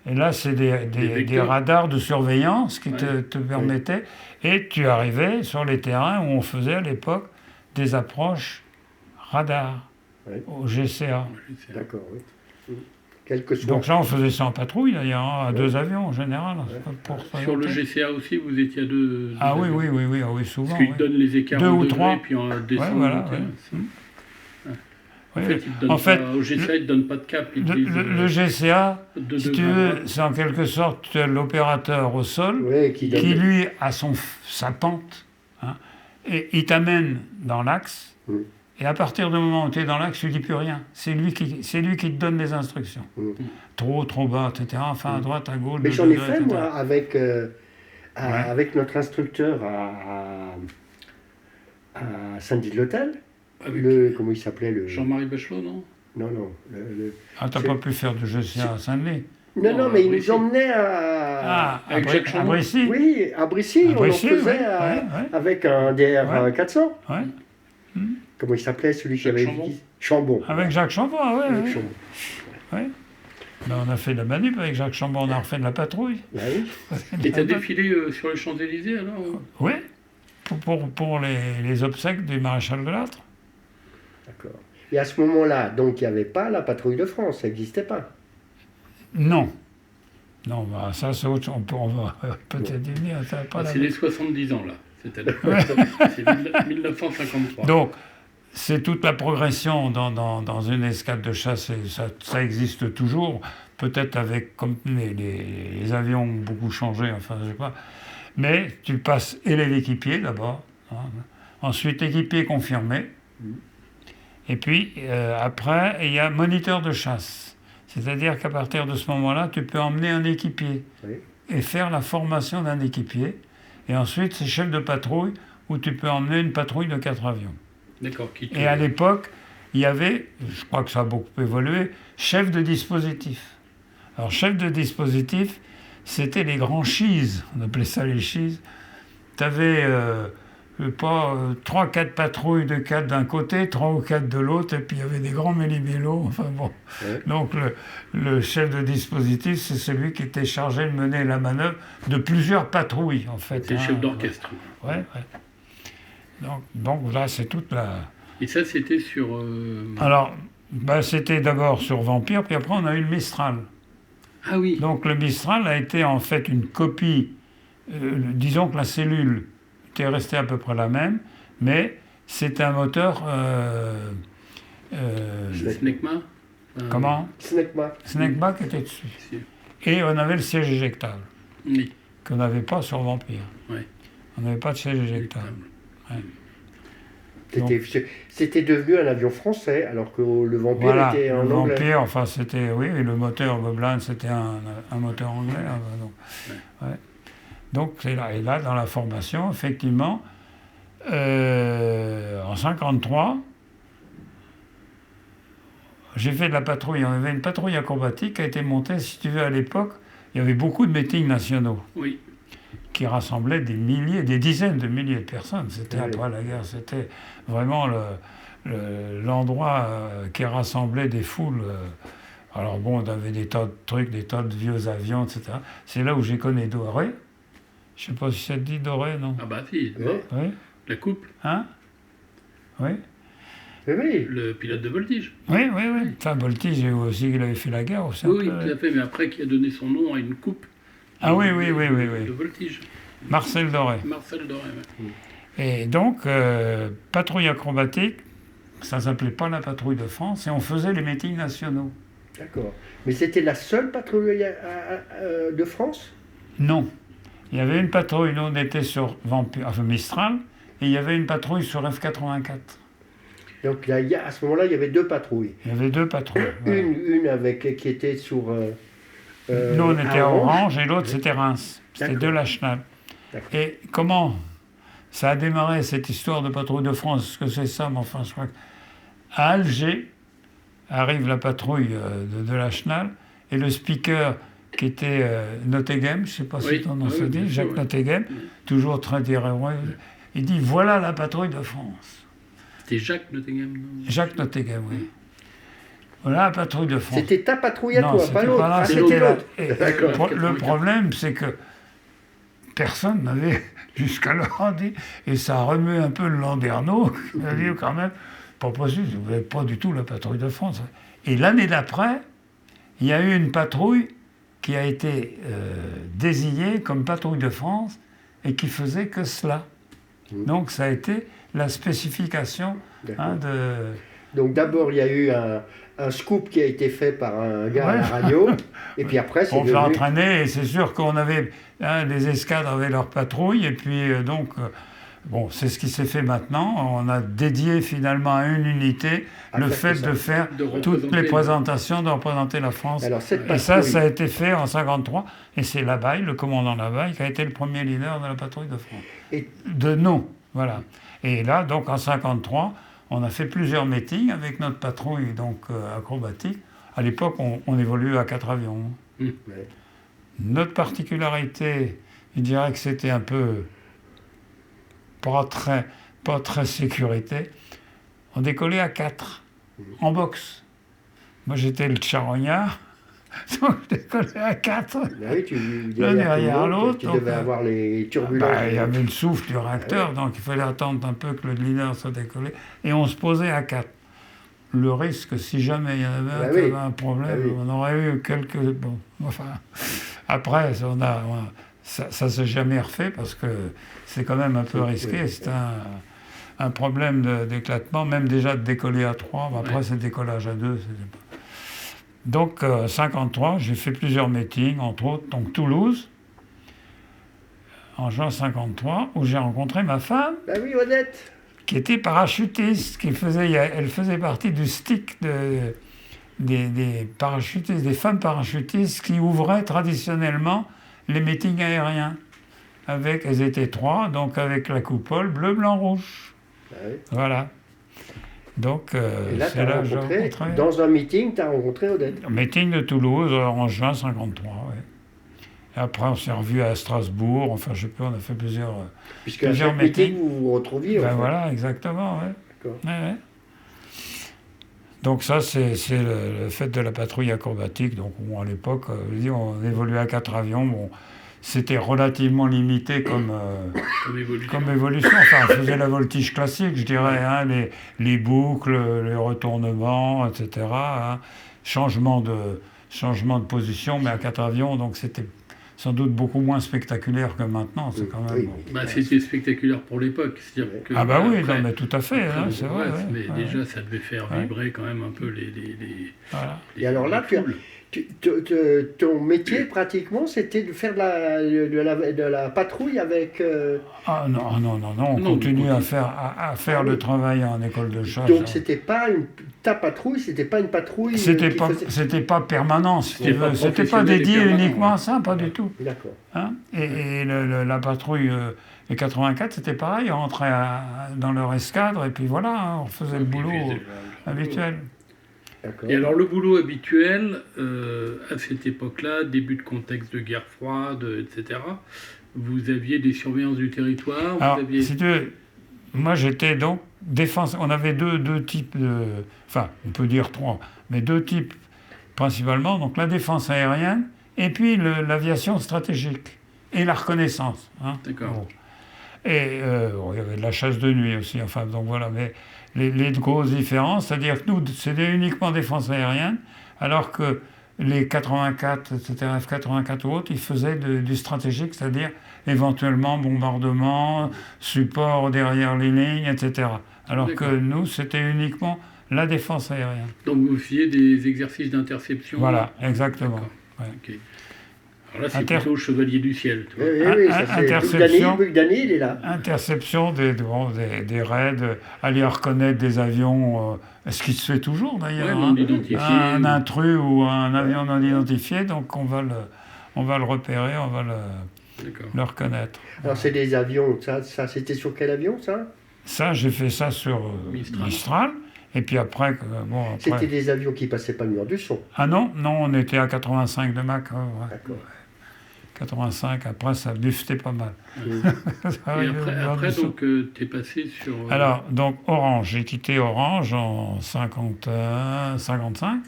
Et là, c'est des radars de surveillance qui te permettaient. Et tu arrivais sur les terrains où on faisait à l'époque des approches radars au GCA. D'accord, oui. Quel que soit. Donc là, on faisait ça en patrouille d'ailleurs, hein, à 2 avions en général. Sur le GCA aussi, vous étiez à deux Ah oui, avions. oui, souvent. Parce qu'ils oui. donnent les écarts 2 en ou degrés, 3. puis en descendant. Voilà, En Oui. fait, ils En fait, au GCA, ils ne donnent pas de cap. Ils disent, le GCA, de si degrés tu à veux, droite. c'est en quelque sorte l'opérateur au sol Oui, qui donne. qui, lui, a sa pente. Hein, et il t'amène dans l'axe. Oui. Et à partir du moment où tu es dans l'axe, tu ne dis plus rien. C'est lui qui te donne les instructions. Trop bas, etc. Enfin, à droite, à gauche. Mais de j'en ai degrés, fait, etc. moi, avec notre instructeur à Saint-Dié-de-l'Hôtel. Comment il s'appelait le... Jean-Marie Bachelot, non? Non. Ah, t'as pas pu faire de GCA à Saint-Denis? Non, mais il nous emmenait avec Jacques à Chambon. Brissy. Oui, à Brissy, À Brissy, on en faisait ouais. avec un DR 400. Ouais. Comment il s'appelait, celui qui Jacques avait... Chambon. Chambon. Avec Jacques Chambon, ouais. Avec ouais. Chambon. Ouais. Ben, on a fait de la manip avec Jacques Chambon, on a refait de la patrouille. Ah oui. Et t'as défilé sur les Champs-Élysées, alors? Oui, pour les obsèques du maréchal de Lattre. D'accord. Et à ce moment-là, donc, il n'y avait pas la patrouille de France, ça n'existait pas. Non. Non, bah, ça c'est autre chose. On va peut-être y venir. Ça, pas la C'est les 70 ans, là. C'est-à-dire c'est 1953. Donc, c'est toute la progression dans une escadre de chasse, et ça existe toujours, peut-être avec, comme les avions ont beaucoup changé, enfin je sais pas, mais tu passes élève équipier d'abord, hein, ensuite équipier confirmé, et puis après il y a moniteur de chasse, c'est-à-dire qu'à partir de ce moment-là, tu peux emmener un équipier et faire la formation d'un équipier, et ensuite c'est chef de patrouille où tu peux emmener une patrouille de 4 avions. D'accord. Et à l'époque, il y avait, je crois que ça a beaucoup évolué, chef de dispositif. Alors, chef de dispositif, c'était les grands chises, on appelait ça les chises. Tu avais, 3-4 patrouilles de 4 d'un côté, 3 ou 4 de l'autre, et puis il y avait des grands méli-mélos, enfin bon. Ouais. Donc, le chef de dispositif, c'est celui qui était chargé de mener la manœuvre de plusieurs patrouilles, en fait. C'est le chef d'orchestre. Ouais. Donc là, c'est toute la... Et ça, c'était sur... Alors, c'était d'abord sur Vampire, puis après, on a eu le Mistral. Ah oui. Donc le Mistral a été en fait une copie, disons que la cellule était restée à peu près la même, mais c'est un moteur... Snecma Comment Snecma. Snecma qui était dessus. Et on avait le siège éjectable, qu'on n'avait pas sur Vampire. Ouais. On n'avait pas de siège éjectable. Ouais. C'était devenu un avion français, alors que le Vampire Voilà, était en le anglais. Vampire, enfin c'était, oui, le moteur Gobelin, c'était un moteur anglais. Donc, ouais. Donc c'est là, et là, dans la formation, effectivement, en 53, j'ai fait de la patrouille. Il y avait une patrouille acrobatique qui a été montée, si tu veux, à l'époque, il y avait beaucoup de meetings nationaux. Oui. Qui rassemblaient des milliers, des dizaines de milliers de personnes. C'était après la guerre, c'était vraiment l'endroit qui rassemblait des foules. Alors bon, on avait des tas de trucs, des tas de vieux avions, etc. C'est là où j'ai connu Doré. Je ne sais pas si ça te dit Doré, non? Ah bah si, Oui. La coupe. Hein? Oui. Oui. Le pilote de voltige. Oui. Enfin, Voltige aussi, il avait fait la guerre aussi. Oui, tout à fait, mais après qui a donné son nom à une coupe. Ah oui. De voltige. Marcel Doré. Marcel Doré, oui. Et donc, patrouille acrobatique, ça ne s'appelait pas la patrouille de France, et on faisait les meetings nationaux. D'accord. Mais c'était la seule patrouille de France? Non. Il y avait une patrouille, nous on était sur Mistral, et il y avait une patrouille sur F-84. Donc là, à ce moment-là, il y avait deux patrouilles. Il y avait deux patrouilles. Une qui était sur... nous on était à Orange, et l'autre c'était Reims. C'était de la Chenal. Et comment ça a démarré cette histoire de patrouille de France? Est-ce que c'est ça? Mais enfin, je crois qu'à Alger arrive la patrouille de la Chenal, et le speaker qui était Nottingham, je ne sais pas si ton nom se dit, Jacques Nottingham, toujours très direct, il dit voilà la patrouille de France. C'était Jacques Nottingham, non? Jacques Nottingham, oui. Voilà la patrouille de France. C'était ta patrouille à non, toi, pas l'autre. Ah, c'était l'autre. Le problème, c'est que personne n'avait jusqu'alors dit, et ça a remué un peu le Landerneau, qui a dit quand même, pas possible, vous n'avez pas du tout la patrouille de France. Et l'année d'après, il y a eu une patrouille qui a été désignée comme patrouille de France et qui faisait que cela. Donc ça a été la spécification de... Donc d'abord, il y a eu un scoop qui a été fait par un gars à la radio, et puis après, c'est devenu... On s'est entraîné, et c'est sûr qu'on avait... les escadres avaient leur patrouille, et puis bon, c'est ce qui s'est fait maintenant. On a dédié finalement à une unité le fait de faire toutes les présentations, de représenter la France. Alors, et ça a été fait en 1953, et c'est Labaille, le commandant Labaille, qui a été le premier leader de la patrouille de France. De nom, voilà. Et là, donc en 1953, on a fait plusieurs meetings avec notre patrouille acrobatique. À l'époque, on évoluait à 4 avions. Notre particularité, je dirais que c'était un peu pas très sécurité. On décollait à 4, en boxe. Moi, j'étais le charognard, donc je décollais à 4. L'un derrière l'autre. Tu devais avoir les turbulences. Il y avait le souffle du réacteur, donc il fallait attendre un peu que le leader soit décollé. Et on se posait à 4. Le risque, si jamais il y en avait un qui avait un problème, on aurait eu quelques... Bon, enfin, après, ça ne s'est jamais refait parce que c'est quand même un peu risqué. C'est un problème d'éclatement, même déjà de décoller à 3. Après, c'est le décollage à 2. Donc, 1953, j'ai fait plusieurs meetings, entre autres, donc Toulouse, en juin 1953, où j'ai rencontré ma femme. Ben oui, Odette. Qui était parachutiste, elle faisait partie du stick des parachutistes, des femmes parachutistes qui ouvraient traditionnellement les meetings aériens. Elles étaient 3, donc avec la coupole bleu, blanc, rouge. Voilà. Donc, et là, c'est là que j'ai rencontré. Dans un meeting, tu as rencontré Odette. Un meeting de Toulouse en juin 1953, oui. Et après, on s'est revus à Strasbourg, enfin, je sais pas, on a fait plusieurs meetings. Vous vous retrouviez, voilà, exactement, oui. D'accord. Ouais. Donc ça, c'est le fait de la patrouille acrobatique. Donc, à l'époque, on évoluait à 4 avions. Bon, c'était relativement limité comme évolution. Enfin, on faisait la voltige classique, je dirais, les boucles, les retournements, etc. Changement de position, mais à 4 avions, donc c'était sans doute beaucoup moins spectaculaire que maintenant. C'est quand même... C'était spectaculaire pour l'époque. Oui, mais tout à fait. C'est vrai. Mais déjà, ça devait faire vibrer quand même un peu les et alors là, Ton métier, pratiquement, c'était de faire de la patrouille avec... Ah non, non, non, non, on continue à faire le travail en école de chasse. Donc c'était pas ta patrouille, c'était pas une patrouille... C'était pas permanent, si tu veux. C'était pas dédié uniquement à ça, pas du tout. D'accord. Hein, et la patrouille les 84, c'était pareil, on rentrait dans leur escadre et puis voilà, hein, on faisait le boulot habituel. Et alors le boulot habituel, à cette époque-là, début de contexte de guerre froide, etc., vous aviez des surveillances du territoire, alors, si tu veux, moi j'étais donc défense, on avait deux types de... Enfin, on peut dire 3, mais 2 types principalement, donc la défense aérienne et puis l'aviation stratégique et la reconnaissance. Hein. D'accord. Bon. Et il y avait de la chasse de nuit aussi, enfin, donc voilà, mais les grosses différences, c'est-à-dire que nous, c'était uniquement défense aérienne, alors que les 84, etc., F-84 ou autres, ils faisaient du stratégique, c'est-à-dire éventuellement bombardement, support derrière les lignes, etc. Alors que nous, c'était uniquement la défense aérienne. Donc vous faisiez des exercices d'interception. Voilà, exactement. Ouais. Okay. Alors là, c'est plutôt chevalier du ciel. Tu vois. Oui, ça c'est Bugdani, il est là. Interception des raids, aller reconnaître des avions, ce qui se fait toujours d'ailleurs. Ouais, un intrus ou un avion non identifié, donc on va le repérer, on va le reconnaître. Alors c'est des avions, ça c'était sur quel avion ça ? Ça, j'ai fait ça sur Mistral. Et puis après... C'était des avions qui passaient pas le mur du son. Ah non, on était à 85 de Mach. Ouais. D'accord. 85, après ça buffetait pas mal. Et après donc, tu es passé sur... Alors, donc Orange, j'ai quitté Orange en 55,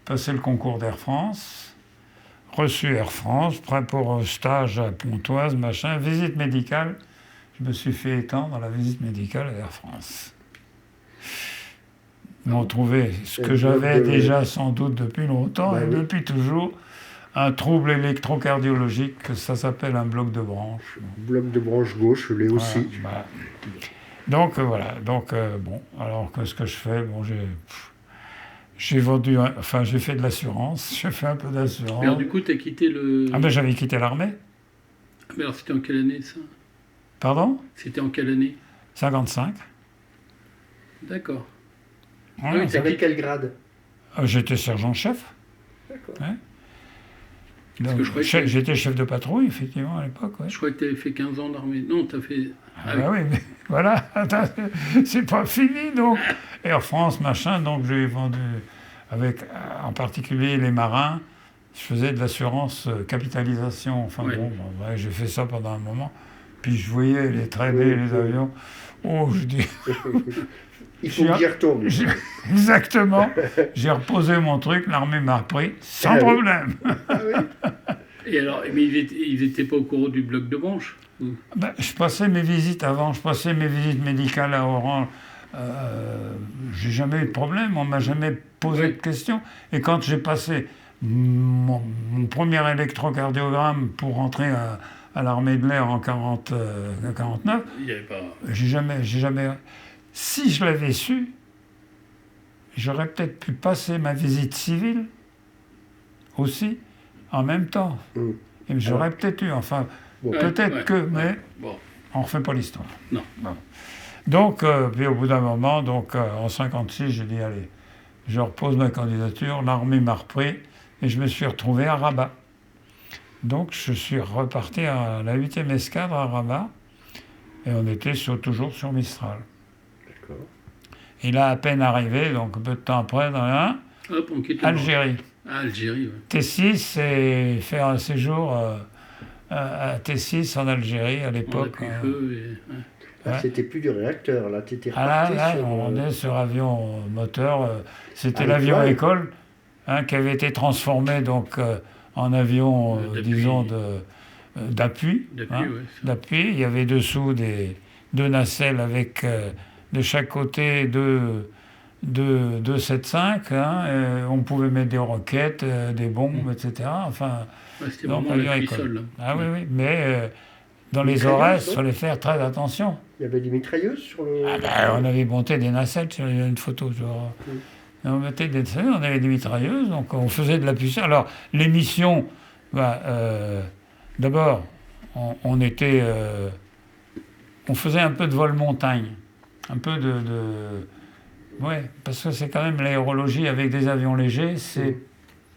passé le concours d'Air France, reçu Air France, prêt pour stage à Pontoise, machin, visite médicale. Je me suis fait étendre à la visite médicale à Air France. Ils m'ont trouvé ce que j'avais déjà sans doute depuis longtemps depuis toujours, un trouble électrocardiologique, ça s'appelle un bloc de branche. Bloc de branche gauche, je l'ai aussi. Voilà. Donc voilà, bon, alors qu'est-ce que je fais ? Bon, j'ai vendu, j'ai fait de l'assurance, j'ai fait un peu d'assurance. Alors du coup, tu as quitté le... Ah ben j'avais quitté l'armée. Mais alors c'était en quelle année ça ? Pardon ? C'était en quelle année ? 55. Ah D'accord. oui, tu avais quel grade ? J'étais sergent-chef. D'accord. Ouais. J'étais chef de patrouille, effectivement, à l'époque. Ouais. Je crois que tu avais fait 15 ans d'armée. Non, tu as fait... Oui, mais voilà, c'est pas fini, donc. Air France, machin, donc j'ai vendu, avec en particulier les marins, je faisais de l'assurance capitalisation. J'ai fait ça pendant un moment. Puis je voyais les traîner, les avions. Oh, je dis... Il faut que j'y retourne. Exactement. J'ai reposé mon truc, l'armée m'a repris sans problème. Ah oui. Et alors, mais ils n'étaient pas au courant du bloc de branche ? Je passais mes visites avant, je passais mes visites médicales à Orange. J'ai jamais eu de problème, on m'a jamais posé de questions. Et quand j'ai passé mon premier électrocardiogramme pour rentrer à l'armée de l'air en 49, il y avait pas... j'ai jamais... Si je l'avais su, j'aurais peut-être pu passer ma visite civile aussi en même temps. Et j'aurais peut-être eu, mais on ne refait pas l'histoire. Non. Bon. Donc, puis au bout d'un moment, en 56, j'ai dit, allez, je repose ma candidature, l'armée m'a repris et je me suis retrouvé à Rabat. Donc, je suis reparti à la 8e escadre à Rabat et on était toujours sur Mistral. Et là, à peine arrivé, donc peu de temps après, Algérie. Algérie, oui. T6 et faire un séjour à T6 en Algérie à l'époque. C'était plus du réacteur, là, tu étais reparti on est sur avion moteur. C'était l'avion école qui avait été transformé donc, en avion, disons, d'appui. D'appui. Il y avait dessous deux nacelles avec... de chaque côté, deux 7.5, on pouvait mettre des roquettes, des bombes, etc. Enfin, c'était vraiment le sol. Ah oui, mais dans les horaires, il fallait faire très attention. Il y avait des mitrailleuses sur le... on avait monté des nacelles, il y a une photo, genre, on mettait on avait des mitrailleuses, donc on faisait de la puissance. Alors, les missions, d'abord, on faisait un peu de vol montagne, un peu ouais, parce que c'est quand même l'aérologie avec des avions légers, c'est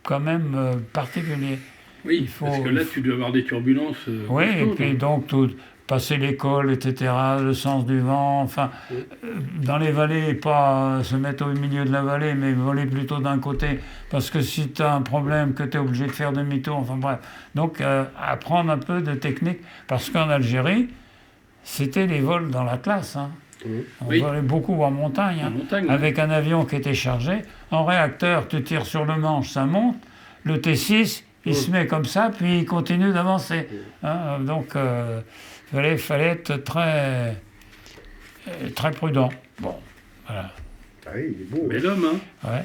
quand même particulier. Oui, parce que là, tu dois avoir des turbulences. Oui, et puis donc, passer l'école, etc., le sens du vent, enfin, dans les vallées, pas se mettre au milieu de la vallée, mais voler plutôt d'un côté, parce que si tu as un problème, que tu es obligé de faire demi-tour, enfin bref. Donc, apprendre un peu de technique, parce qu'en Algérie, c'était les vols dans l'Atlas, hein. On volait beaucoup en montagne, avec un avion qui était chargé. En réacteur, tu tires sur le manche, ça monte. Le T6, il se met comme ça, puis il continue d'avancer. Hein, donc, fallait être très, très prudent. Bon, voilà. Ah oui, il est beau. Bel homme, hein. Ouais.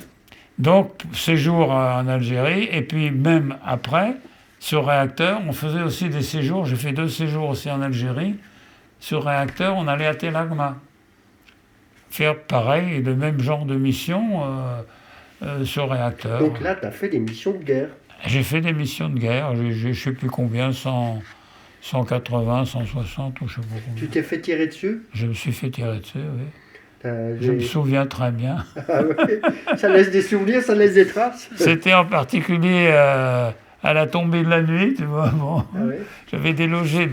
Donc, séjour en Algérie, et puis même après, sur réacteur, on faisait aussi des séjours. J'ai fait 2 séjours aussi en Algérie. Sur réacteur, on allait à Tel Agma. Faire pareil, le même genre de mission sur réacteur. Donc là, tu as fait des missions de guerre. J'ai fait des missions de guerre, je ne sais plus combien, 180, 160 ou je ne sais pas combien. Tu t'es fait tirer dessus? Je me suis fait tirer dessus, oui. Je me souviens très bien. Ah ouais. Ça laisse des souvenirs, ça laisse des traces. C'était en particulier à la tombée de la nuit, tu vois. Bon. Ah ouais. J'avais délogé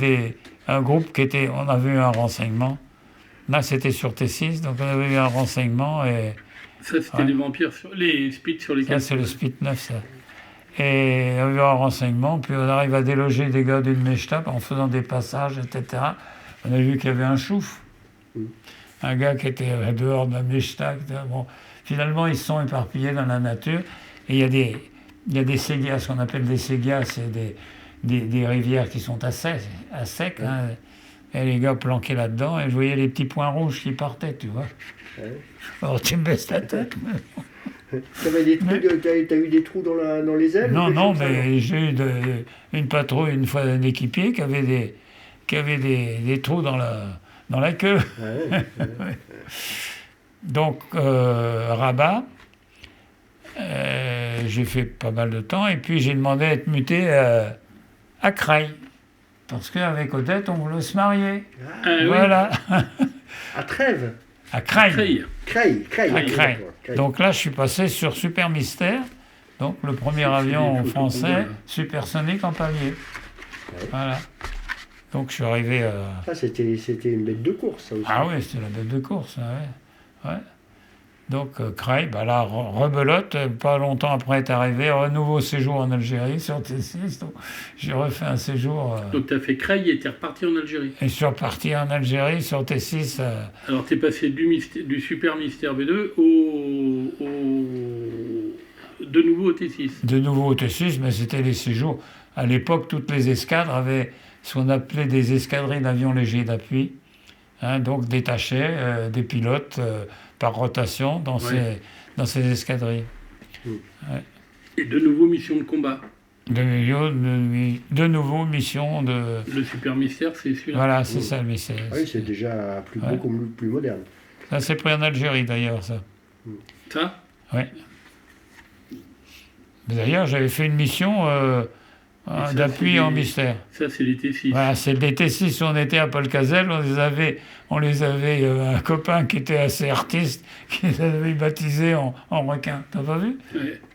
un groupe qui était... On avait eu un renseignement. Là, c'était sur T6, donc on avait eu un renseignement et... Ça, c'était les vampires, les Spits sur lesquels... Ça, c'est le Spit 9, ça. Et on a eu un renseignement, puis on arrive à déloger des gars d'une Mechtab en faisant des passages, etc. On a vu qu'il y avait un chouf. Un gars qui était dehors de la Mechtab. Bon, finalement, ils se sont éparpillés dans la nature. Et il y a des ségias, ce qu'on appelle des ségias, c'est des rivières qui sont à sec. Hein. Et les gars planqués là-dedans, et je voyais les petits points rouges qui partaient, tu vois. Alors tu me baisses la tête. T'as eu des trous dans les ailes? Non, mais j'ai eu une patrouille une fois d'un équipier qui avait des trous dans la queue. Ouais. Donc, Rabat, j'ai fait pas mal de temps, et puis j'ai demandé à être muté à Creil. Parce qu'avec Odette, on voulait se marier. Voilà. À Trèves? À Creil. Creil. Donc là, je suis passé sur Super Mystère, donc le premier avion français supersonique en palier. Ouais. Voilà. Donc je suis arrivé à... Ça, c'était une bête de course, ça aussi. Ah oui, c'était la bête de course, ouais. Donc Creil, là, rebelote, pas longtemps après est arrivé, nouveau séjour en Algérie sur T6, donc j'ai refait un séjour... Donc tu as fait Creil et tu es reparti en Algérie? Et je suis reparti en Algérie sur T6. Alors tu es passé du Super Mystère V2 de nouveau au T6? De nouveau au T6, mais c'était les séjours. À l'époque, toutes les escadres avaient ce qu'on appelait des escadrilles d'avions légers d'appui, hein, donc détachés, des pilotes... par rotation dans ces escadrilles. Ouais. Et de nouveau mission de combat? De nouveau mission de... Le Super Mystère, c'est celui-là? Voilà, c'est ça le mystère. Oui, c'est déjà beaucoup plus moderne. Ça, c'est pris en Algérie, d'ailleurs, ça. Ça? Oui. J'avais fait une mission d'appui en mystère. Ça, c'est les T6. Voilà, c'est des T6. On était à Polcazel, on les avait un copain qui était assez artiste, qui les avait baptisés en requins. T'as pas vu?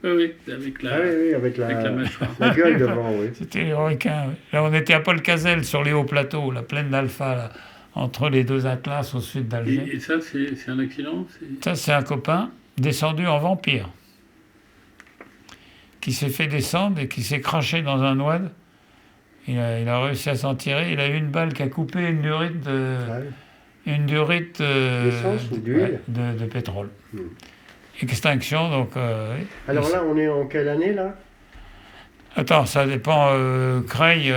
Oui, avec la mâchoire. La gueule devant, oui. C'était les requins. Oui. Là, on était à Polcazel, sur les hauts plateaux, la plaine d'Alpha, là, entre les 2 Atlas au sud d'Alger. Et ça, c'est un accident? Ça, c'est un copain descendu en vampire, qui s'est fait descendre et qui s'est craché dans un oued. Il a réussi à s'en tirer. Il a eu une balle qui a coupé une durite d'essence ou d'huile de pétrole. Extinction, donc... Alors là, on est en quelle année, là? Attends, ça dépend. Creil,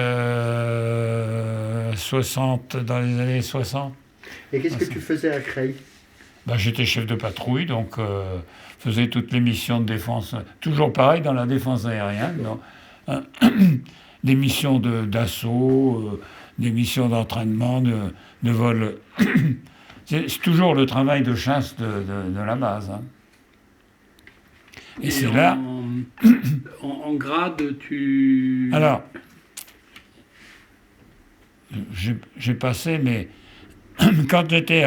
60, dans les années 60. Et qu'est-ce que tu faisais à Creil? J'étais chef de patrouille, donc faisais toutes les missions de défense, toujours pareil dans la défense aérienne, donc, des missions d'assaut, des missions d'entraînement, de vol. C'est toujours le travail de chasse de la base. Hein. Et c'est là... En grade, tu... Alors, j'ai passé, mais quand j'étais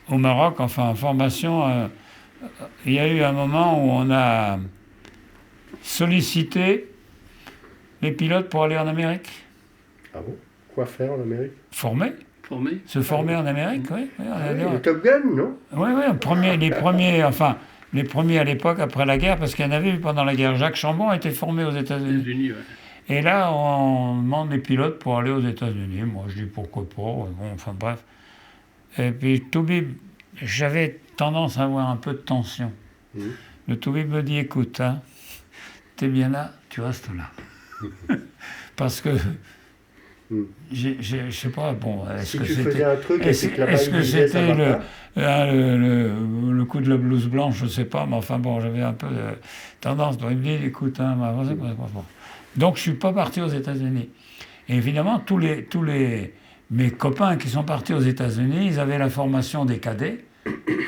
au Maroc, enfin en formation, il y a eu un moment où on a sollicité les pilotes pour aller en Amérique. Ah bon? Quoi faire en Amérique? Former. Se former en Amérique, oui. Le Top Gun, non? Oui, les premiers à l'époque, après la guerre, parce qu'il y en avait eu pendant la guerre. Jacques Chambon a été formé aux États-Unis. Et là, on demande des pilotes pour aller aux États-Unis. Moi, je dis pourquoi pas. Bon, enfin bref. Et puis, Toubib, j'avais tendance à avoir un peu de tension. Le Toubib me dit, écoute, hein, t'es bien là, tu restes là. Parce que... je sais pas, bon, est-ce que c'était le coup de la blouse blanche, je sais pas, mais enfin bon, j'avais un peu de tendance. Donc il me dit, écoute, hein, donc je suis pas parti aux États-Unis. Et évidemment, tous mes copains qui sont partis aux États-Unis, ils avaient la formation des cadets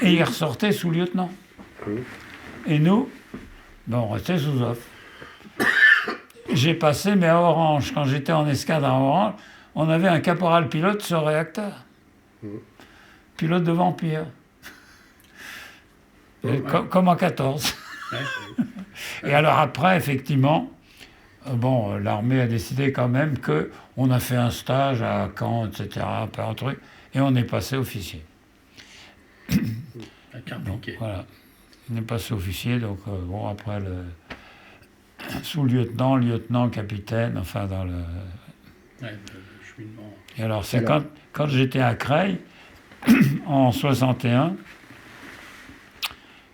et ils ressortaient sous lieutenant. Et nous, ben, on restait sous-off. J'ai passé, mais à Orange, quand j'étais en escadre à Orange, on avait un caporal pilote sur réacteur. Pilote de Vampire. Comme en 14. Et alors après, effectivement, bon, l'armée a décidé quand même qu'on a fait un stage à Caen, etc., un truc, et on est passé officier. Donc, voilà. On est passé officier, donc bon, après sous-lieutenant, lieutenant, capitaine, enfin dans le... le cheminement. Et alors, c'est quand j'étais à Creil, en 61,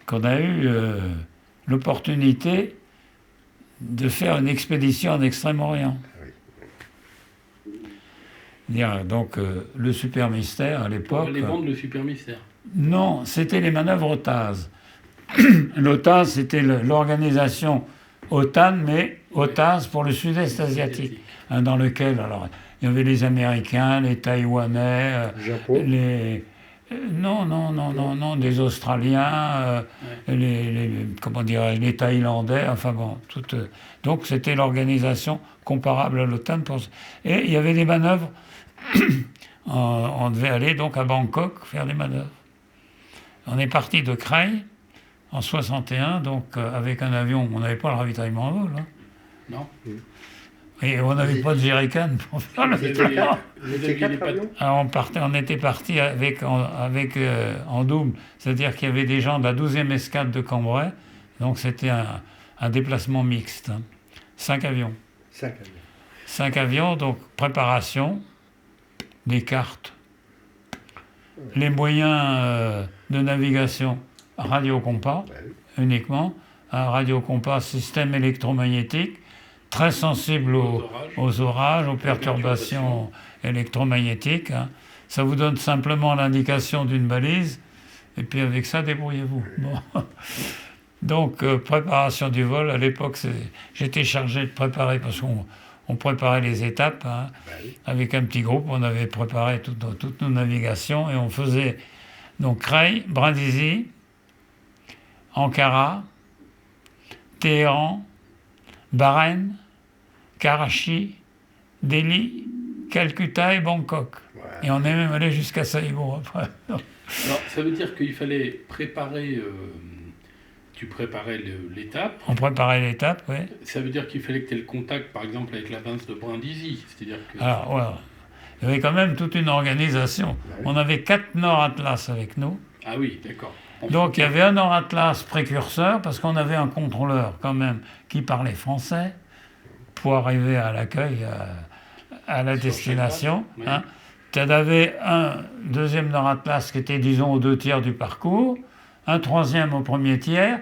qu'on a eu l'opportunité de faire une expédition en Extrême-Orient. Donc, le Super Mystère, à l'époque... Pour aller vendre le Super Mystère. Non, c'était les manœuvres OTAS. L'OTAS, c'était l'organisation OTAN, mais OTAS pour le Sud-Est asiatique, hein, dans lequel alors il y avait les Américains, les Taïwanais, les des Australiens, les Thaïlandais, enfin bon, donc c'était l'organisation comparable à l'OTAN. Et il y avait des manœuvres. On devait aller donc à Bangkok faire des manœuvres. On est parti de Creil en 61, donc avec un avion, on n'avait pas le ravitaillement à vol. Hein. Non. Et on n'avait pas de jerrycan pour faire le plan. Alors on était parti en double, c'est-à-dire qu'il y avait des gens de la 12e escadre de Cambrai, donc c'était un déplacement mixte. Hein. 5 avions. 5 avions, donc préparation, des cartes, les moyens de navigation, radio-compas uniquement, un radio-compas système électromagnétique, très sensible aux orages, aux perturbations électromagnétiques. Hein. Ça vous donne simplement l'indication d'une balise, et puis avec ça, débrouillez-vous. Bon. Donc, préparation du vol, à l'époque, j'étais chargé de préparer, parce qu'on préparait les étapes. Hein. Avec un petit groupe, on avait préparé toutes nos navigations, et on faisait donc Creil, Brindisi, Ankara, Téhéran, Bahreïn, Karachi, Delhi, Calcutta et Bangkok. Et on est même allé jusqu'à Saïgon après. Alors, ça veut dire qu'il fallait préparer... tu préparais l'étape. On préparait l'étape, oui. Ça veut dire qu'il fallait que tu aies le contact, par exemple, avec la Vince de Brindisi. C'est-à-dire que... Alors, voilà. Il y avait quand même toute une organisation. On avait 4 Nord-Atlas avec nous. Ah oui, d'accord. Donc il y avait un Nord-Atlas précurseur, parce qu'on avait un contrôleur quand même qui parlait français pour arriver à l'accueil, à la destination. Oui. Hein. Tu avais un deuxième Nord-Atlas qui était, disons, aux 2 tiers du parcours, un troisième au premier tiers,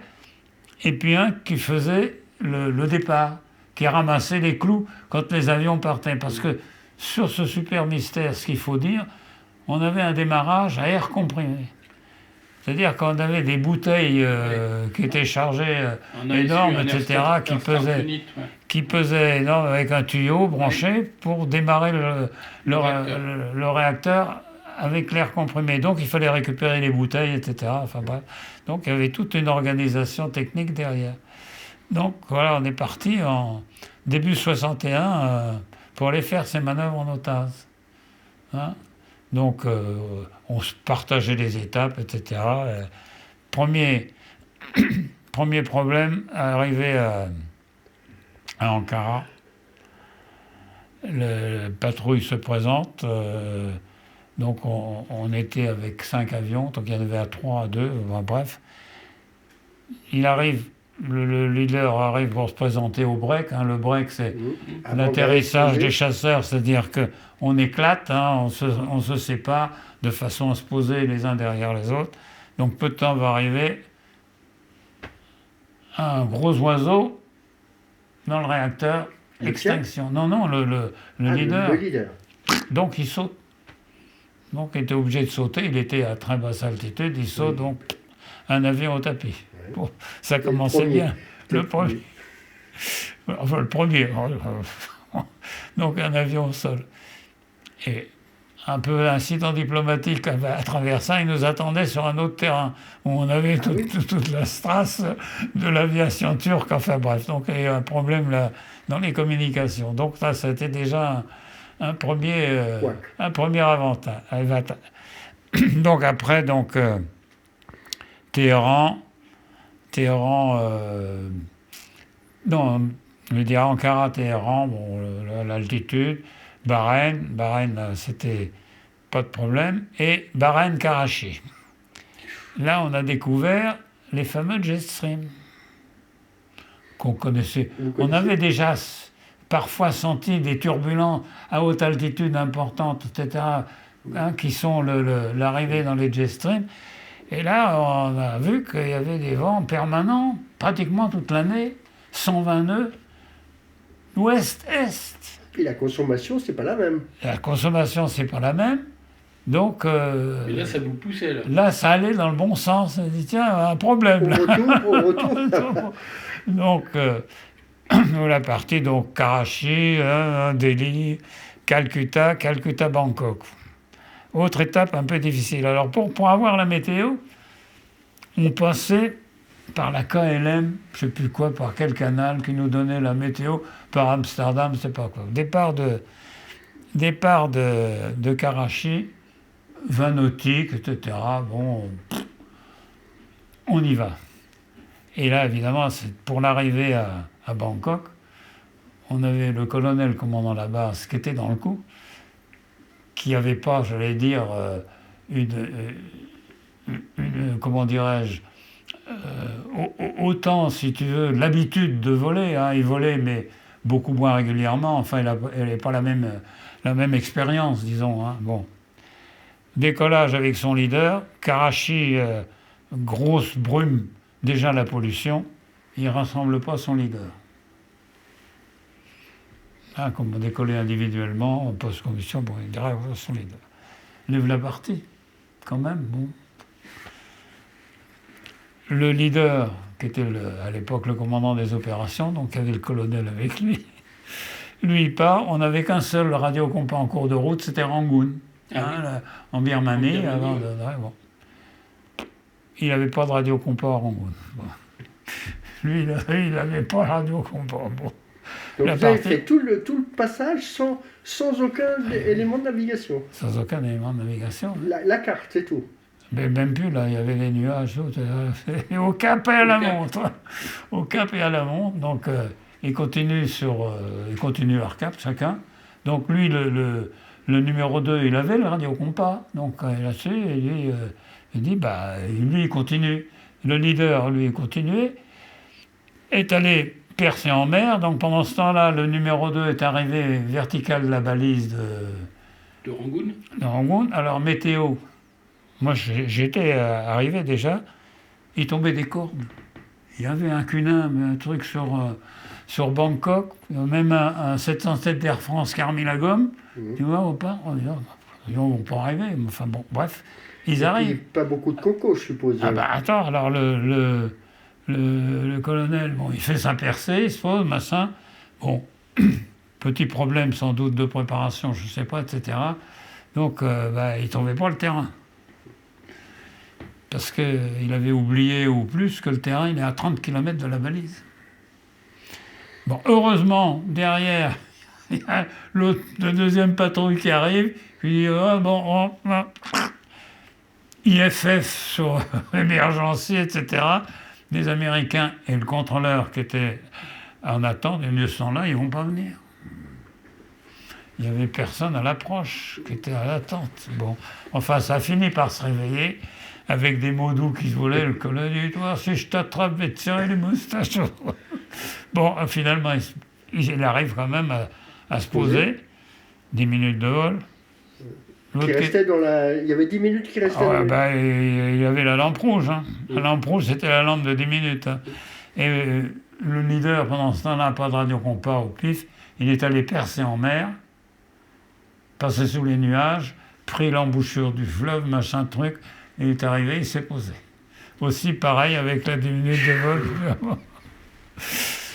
et puis un qui faisait le départ, qui ramassait les clous quand les avions partaient. Parce que sur ce Super Mystère, ce qu'il faut dire, on avait un démarrage à air comprimé. C'est-à-dire qu'on avait des bouteilles qui étaient chargées énormes, etc., qui pesaient énormes, avec un tuyau branché pour démarrer le réacteur avec l'air comprimé. Donc il fallait récupérer les bouteilles, etc. Enfin bref. Donc il y avait toute une organisation technique derrière. Donc voilà, on est parti en début 61 pour aller faire ces manœuvres en OTAS. Hein. Donc on se partageait les étapes, etc. Premier problème, arrivé à Ankara, la patrouille se présente. Donc on était avec 5 avions, donc il y en avait à 3, à 2, bref. Il arrive, le leader arrive pour se présenter au break. Hein. Le break, c'est l'atterrissage des chasseurs, c'est-à-dire qu'on éclate, hein, on se sépare de façon à se poser les uns derrière les autres. Donc peu de temps va arriver un gros oiseau dans le réacteur, extinction. Non, le leader. Le leader. Donc il saute. Donc il était obligé de sauter, il était à très basse altitude, il saute, donc un avion au tapis. Ouais. Bon, ça commençait bien. Le premier. Enfin, le premier. Donc un avion au sol. Et un peu incident diplomatique à travers ça, il nous attendait sur un autre terrain où on avait toute la strasse de l'aviation turque, enfin bref. Donc il y a eu un problème là dans les communications. Donc ça, c'était déjà un premier avantage. Donc après, Téhéran, non, je veux dire Ankara, Téhéran, bon, l'altitude, Bahreïn, c'était pas de problème, et Bahreïn, Karachi. Là, on a découvert les fameux jet stream qu'on connaissait. On avait déjà parfois senti des turbulences à haute altitude importante, etc., hein, qui sont l'arrivée dans les jet stream. Et là, on a vu qu'il y avait des vents permanents, pratiquement toute l'année, 120 nœuds, ouest-est. Et la consommation, c'est pas la même. La consommation, c'est pas la même. Donc. Mais là, ça vous poussait, là. Là, ça allait dans le bon sens. On a dit, tiens, un problème. Là. Au retour. Donc, la partie, donc, Karachi, Delhi, Calcutta, Bangkok. Autre étape un peu difficile. Alors, pour avoir la météo, on passait par la KLM, je ne sais plus quoi, par quel canal, qui nous donnait la météo, par Amsterdam, je ne sais pas quoi. Départ de Karachi, 20 nautiques, etc. Bon, on y va. Et là, évidemment, pour l'arrivée à Bangkok, on avait le colonel commandant la base qui était dans le coup, qui n'avait pas, j'allais dire, comment dirais-je, autant, si tu veux, l'habitude de voler. Hein. Il volait, mais beaucoup moins régulièrement. Enfin, il n'avait pas la même expérience, disons. Hein. Bon. Décollage avec son leader. Karachi, grosse brume, déjà la pollution. Il ne rassemble pas son leader. Hein, comme on décollait individuellement, en post-combustion, bon, il dirait son leader. Lève la partie, quand même, bon. Le leader, qui était à l'époque le commandant des opérations, donc il y avait le colonel avec lui, il part, on n'avait qu'un seul radiocompas en cours de route, c'était Rangoon, en Birmanie. Bon. Il n'avait pas de radiocompas à Rangoon. Bon. Lui, il n'avait pas de radiocompas. Bon. Donc vous avez fait tout le passage sans aucun élément de navigation. Sans aucun élément de navigation. La carte, c'est tout. Mais même plus, là, il y avait les nuages, au cap et à la montre. Au cap et à la montre. Donc, ils continuent leur cap, chacun. Donc, lui, le numéro 2, il avait le radiocompas. Donc, là-dessus, il dit, lui, il continue. Le leader, lui, il continuait. Est allé percer en mer. Donc, pendant ce temps-là, le numéro 2 est arrivé vertical de la balise de Rangoon. De Rangoon. Alors, météo. Moi, j'étais arrivé déjà, il tombait des cordes. Il y avait un Cunin, un truc sur Bangkok, même un 707 d'Air France qui a remis la gomme. Tu vois, on part, on peut arriver. Enfin bon, bref, ils arrivent. Pas beaucoup de coco, je suppose. Ah bah attends, alors le colonel, bon, il fait sa percée, il se pose, machin. Bon, petit problème sans doute de préparation, je ne sais pas, etc. Donc, il ne trouvait pas le terrain. Parce qu'il avait oublié ou plus que le terrain, il est à 30 km de la balise. Bon, heureusement, derrière, il y a le deuxième patrouille qui arrive, qui dit IFF sur l'émergencie, etc. Les Américains et le contrôleur qui étaient en attente, et de ce temps-là, ils ne vont pas venir. Il n'y avait personne à l'approche qui était à l'attente. Bon, enfin, ça a fini par se réveiller avec des mots doux qui se voulaient. Le collègue dit, toi, si je t'attrape, je vais te tirer les moustaches. Bon, finalement, il arrive quand même à se poser. 10 minutes de vol. Il y avait 10 minutes qui restaient dans il y avait la lampe rouge. Hein. La lampe rouge, c'était la lampe de 10 minutes. Hein. Et le leader, pendant ce temps-là, pas de radio-compas au pif, il est allé percer en mer, passer sous les nuages, pris l'embouchure du fleuve, machin truc, et il est arrivé, il s'est posé. Aussi pareil avec la 10 minutes de vol.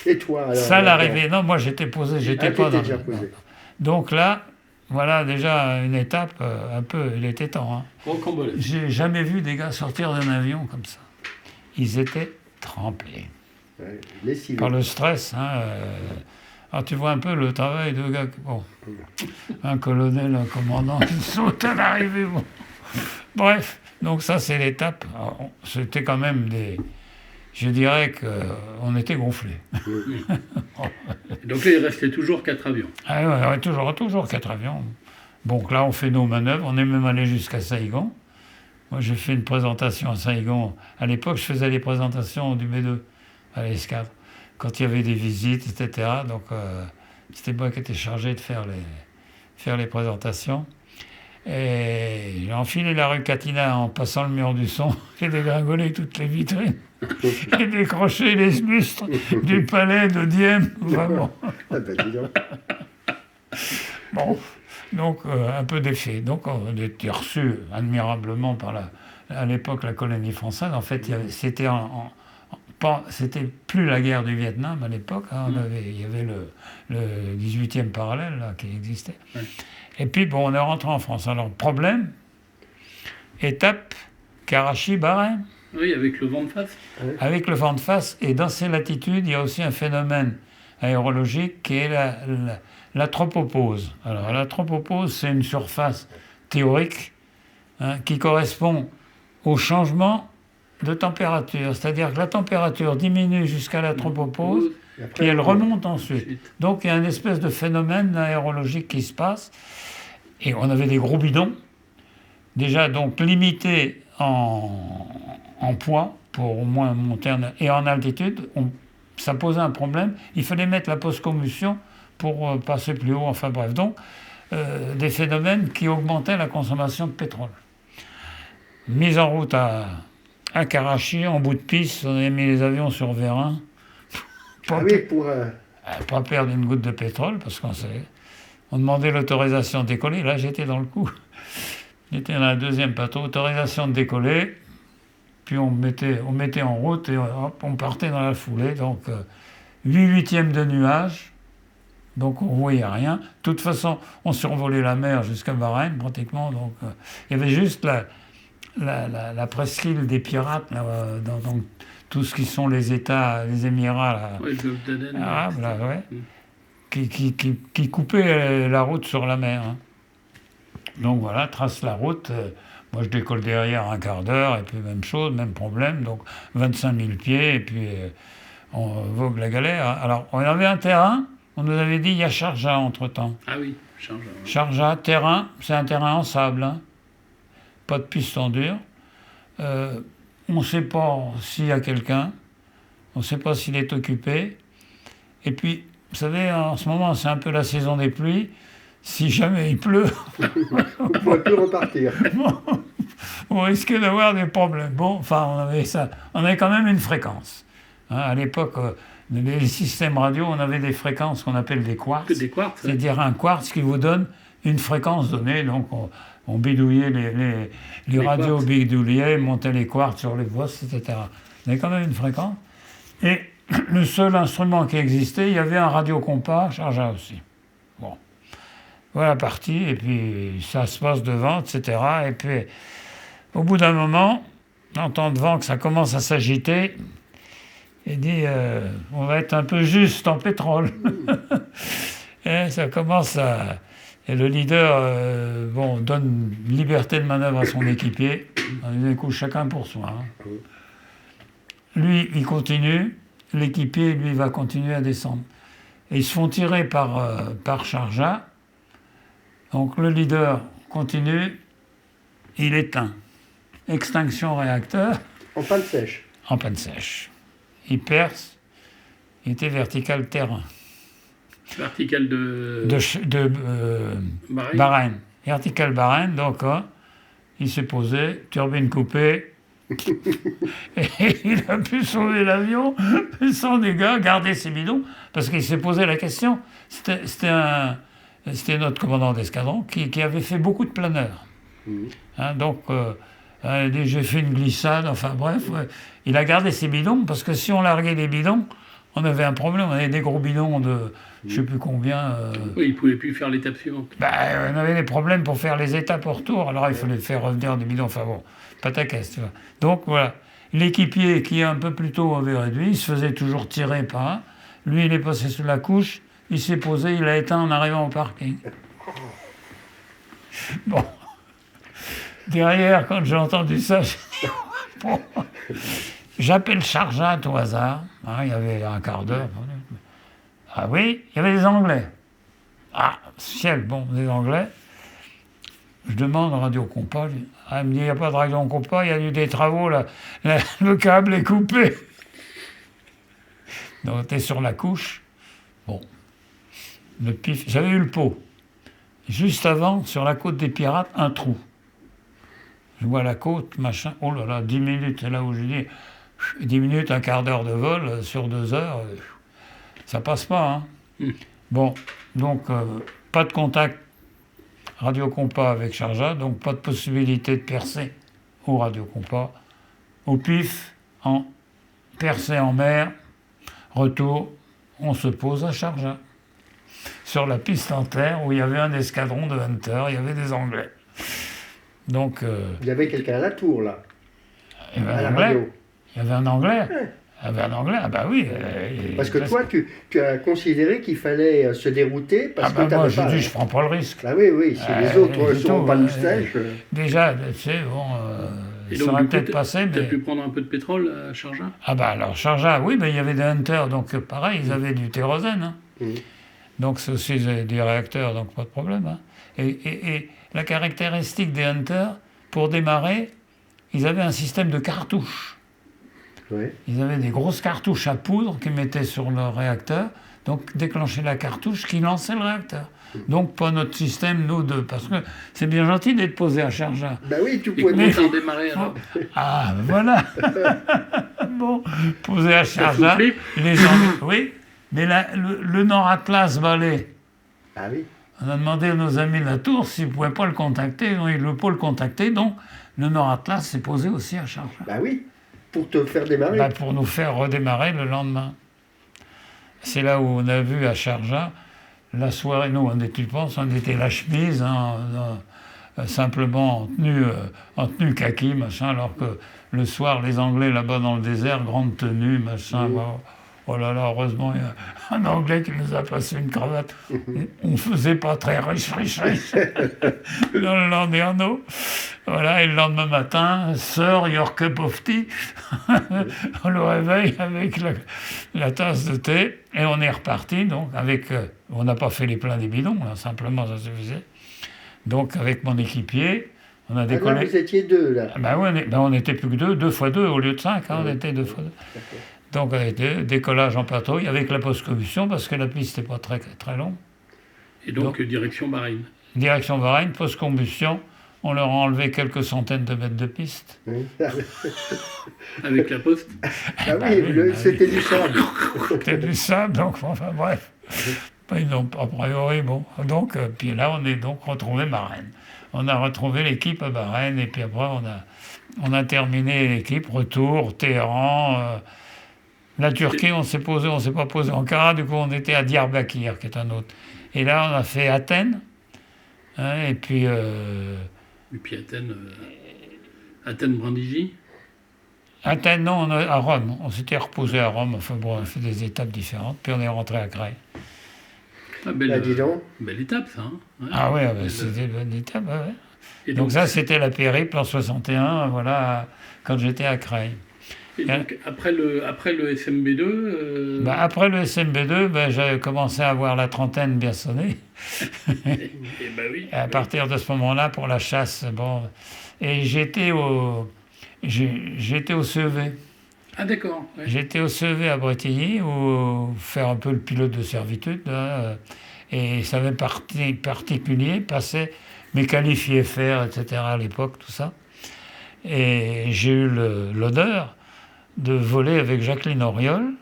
Et toi, alors? Ça l'arrivée. Non, moi j'étais posé, j'étais pas dans. Déjà posé. Donc là, voilà déjà une étape un peu, il était temps. Hein. J'ai jamais vu des gars sortir d'un avion comme ça. Ils étaient trempés. Ouais, par le stress. Hein, alors tu vois un peu le travail de gars. Bon, un colonel, un commandant qui saute à l'arrivée. Bon. Bref, donc ça c'est l'étape. Alors, c'était quand même des. Je dirais qu'on était gonflés. Donc là, il restait toujours 4 avions. Ah ouais, toujours 4 avions. Donc là, on fait nos manœuvres. On est même allé jusqu'à Saïgon. Moi, j'ai fait une présentation à Saïgon. À l'époque, je faisais les présentations du B2 à l'escadre, quand il y avait des visites, etc. Donc, c'était moi qui étais chargé de faire les présentations. Et j'ai enfilé la rue Catina en passant le mur du son, j'ai dégringolé toutes les vitrines, j'ai décroché les lustres du palais de Dieppe, vraiment. Bon, donc un peu d'effet. Donc on était reçus admirablement par à l'époque la colonie française. En fait, c'était c'était plus la guerre du Vietnam à l'époque. Hein, il y avait le 18e parallèle là, qui existait. Ouais. Et puis, bon, on est rentré en France. Alors, problème, étape, Karachi-Bahreïn. Oui, avec le vent de face. Avec le vent de face. Et dans ces latitudes, il y a aussi un phénomène aérologique qui est la tropopause. Alors, la tropopause, c'est une surface théorique qui correspond au changement de température. C'est-à-dire que la température diminue jusqu'à la tropopause, puis elle remonte ensuite. Donc, il y a une espèce de phénomène aérologique qui se passe. Et on avait des gros bidons, déjà donc limités en poids, pour au moins monter et en altitude. Ça posait un problème. Il fallait mettre la post-combustion pour passer plus haut. Enfin bref, donc des phénomènes qui augmentaient la consommation de pétrole. Mise en route à Karachi, en bout de piste, on avait mis les avions sur vérin. Pas perdre une goutte de pétrole, parce on demandait l'autorisation de décoller. Là, j'étais dans le coup. J'étais dans la deuxième bateau, autorisation de décoller. Puis on mettait en route et hop, on partait dans la foulée. Donc, 8/8 de nuages. Donc, on ne voyait rien. De toute façon, on survolait la mer jusqu'à Bahreïn, pratiquement. Donc, il y avait juste la presqu'île des pirates, là, dans tout ce qui sont les États, les Émirats, là, arabes, là, ouais, qui coupaient la route sur la mer. Hein. Donc voilà, trace la route. Moi, je décolle derrière un quart d'heure, et puis même chose, même problème. Donc 25 000 pieds, et puis on vogue la galère. Alors, on avait un terrain, on nous avait dit il y a Sharjah entre-temps. Ah oui, Sharjah. Ouais. Sharjah, terrain, c'est un terrain en sable, hein. Pas de piste en dur. On ne sait pas s'il y a quelqu'un, on ne sait pas s'il est occupé. Et puis, vous savez, en ce moment, c'est un peu la saison des pluies. Si jamais il pleut, on ne pourrait plus repartir. On risquait d'avoir des problèmes. Bon, enfin, on avait quand même une fréquence. Hein, à l'époque, les systèmes radio, on avait des fréquences qu'on appelle des quartz. Des quartz, c'est-à-dire un quartz qui vous donne une fréquence donnée. Donc, on bidouillait les radios bidouillaient, montait les quartz sur les postes, etc. On avait quand même une fréquence. Et le seul instrument qui existait, il y avait un radio-compas, Sharjah aussi. Bon. voilà parti, et puis ça se passe devant, etc. Et puis, au bout d'un moment, on entend devant que ça commence à s'agiter, et dit on va être un peu juste en pétrole. Et ça commence à... Et le leader donne une liberté de manœuvre à son équipier. On écoute chacun pour soi. Hein. Lui, il continue. L'équipier, lui, va continuer à descendre. Et ils se font tirer par Sharjah. Donc le leader continue. Il éteint. Extinction réacteur. En panne sèche. En panne sèche. Il perce. Il était vertical terrain. Vertical de Bahreïn. Vertical Bahreïn, donc il s'est posé, turbine coupée, et il a pu sauver l'avion sans dégâts, garder ses bidons, parce qu'il s'est posé la question. C'était notre commandant d'escadron qui avait fait beaucoup de planeurs. Hein, donc, il a dit, j'ai fait une glissade, enfin bref, il a gardé ses bidons, parce que si on larguait les bidons, on avait un problème, on avait des gros bidons de je ne sais plus combien. Oui, il ne pouvait plus faire l'étape suivante. On avait des problèmes pour faire les étapes au retour, alors il fallait faire revenir des bidons. Enfin bon, pas ta caisse, tu vois. Donc voilà, l'équipier qui un peu plus tôt avait réduit, il se faisait toujours tirer par un. Lui, il est passé sous la couche, il s'est posé, il a éteint en arrivant au parking. Bon. Derrière, quand j'ai entendu ça, j'ai dit, bon. J'appelle Sharjah au hasard. Hein, il y avait un quart d'heure. Ah oui, il y avait des Anglais. Ah, ciel, bon, des Anglais. Je demande Radio Compas. Elle me dit, il n'y a pas de Radio Compas, il y a eu des travaux, là. Le câble est coupé. Donc, t'es sur la couche. Bon. Le pif. J'avais eu le pot. Juste avant, sur la côte des Pirates, un trou. Je vois la côte, machin. Oh là là, 10 minutes, c'est là où je dis... 10 minutes, un quart d'heure de vol sur 2 heures, ça passe pas. Hein. Bon, donc pas de contact Radio Compas avec Sharjah, donc pas de possibilité de percer au Radio Compas. Au pif, percé en mer, retour, on se pose à Sharjah. Sur la piste en terre où il y avait un escadron de Hunter, il y avait des Anglais. Donc, il y avait quelqu'un à la tour, là. À la radio. Il y avait un Anglais. Il y avait un Anglais, ah bah oui. Parce que toi, tu as considéré qu'il fallait se dérouter parce que moi, je dis, je prends pas le risque. Ah oui, oui, si les autres sont pas de sèche. Déjà, tu sais, bon, et ça aurait peut-être passé, mais... Tu as pu prendre un peu de pétrole à Sharjah? Ah bah alors, Sharjah, oui, mais il y avait des Hunters, donc pareil, ils avaient du kérosène. Hein. Donc c'est aussi des réacteurs, donc pas de problème. Hein. Et la caractéristique des Hunters, pour démarrer, ils avaient un système de cartouches. Oui. Ils avaient des grosses cartouches à poudre qu'ils mettaient sur leur réacteur, donc déclencher la cartouche qui lançait le réacteur. Donc pas notre système, nous deux, parce que c'est bien gentil d'être posé à Sharjah. Ben oui, tu pouvais bien démarrer alors. Ah, voilà. Bon, posé à Sharjah, les Anglais, oui, mais le Nord Atlas Ballet. Ah oui. On a demandé à nos amis de la Tour s'ils ne pouvaient pas le contacter, ils ne pouvaient pas le contacter, donc le Nord Atlas s'est posé aussi à Sharjah. Ben oui. Pour te faire démarrer. Pour nous faire redémarrer le lendemain. C'est là où on a vu à Sharjah la soirée. Nous, on était la chemise, hein, simplement en tenue kaki, machin, alors que le soir, les Anglais là-bas dans le désert, grande tenue, machin. Oh là là, heureusement, il y a un Anglais qui nous a passé une cravate. On ne faisait pas très riche dans le Landerneau. Voilà, et le lendemain matin, Sir, your cup of tea. On le réveille avec la tasse de thé et on est reparti. Donc, on n'a pas fait les pleins des bidons, là, simplement ça suffisait. Donc, avec mon équipier, on a décollé. Ah, là, vous étiez deux, là. On n'était plus que deux fois deux au lieu de 5. Hein, on était 2 fois 2. D'accord. Donc, décollage en patrouille avec la post-combustion parce que la piste n'est pas très, très longue. Et donc direction Bahreïn. Direction Bahreïn, post-combustion. On leur a enlevé quelques centaines de mètres de piste. Oui. Avec la poste. Ah oui, c'était du sable. C'était du sable, donc enfin bref. Ils n'ont pas, a priori, bon. Donc, puis là, on est donc retrouvé Bahreïn. On a retrouvé l'équipe à Bahreïn et puis après, on a terminé l'équipe, retour, Téhéran. La Turquie, on s'est pas posé Ankara, du coup on était à Diyarbakir, qui est un autre. Et là, on a fait Athènes, Hein, et puis... Athènes Brindisi. Athènes, non, à Rome. On s'était reposé à Rome. Enfin bon, on a fait des étapes différentes. Puis on est rentré à Creil. Ah, dis donc. Belle étape, ça. Hein. Ouais. Ah ouais, c'était une bonne étape. Ouais. Et donc ça, c'était la périple en 61, voilà, quand j'étais à Creil. Et donc, après le SMB2 après le SMB2, j'avais commencé à avoir la trentaine bien sonnée. Et oui. À partir de ce moment-là, pour la chasse, bon... Et j'étais au CEV. Ah d'accord. Ouais. J'étais au CEV à Bretigny, où faire un peu le pilote de servitude. Là, et ça avait particulier, passait mes qualifs IFR, etc. à l'époque, tout ça. Et j'ai eu l'honneur de voler avec Jacqueline Auriol,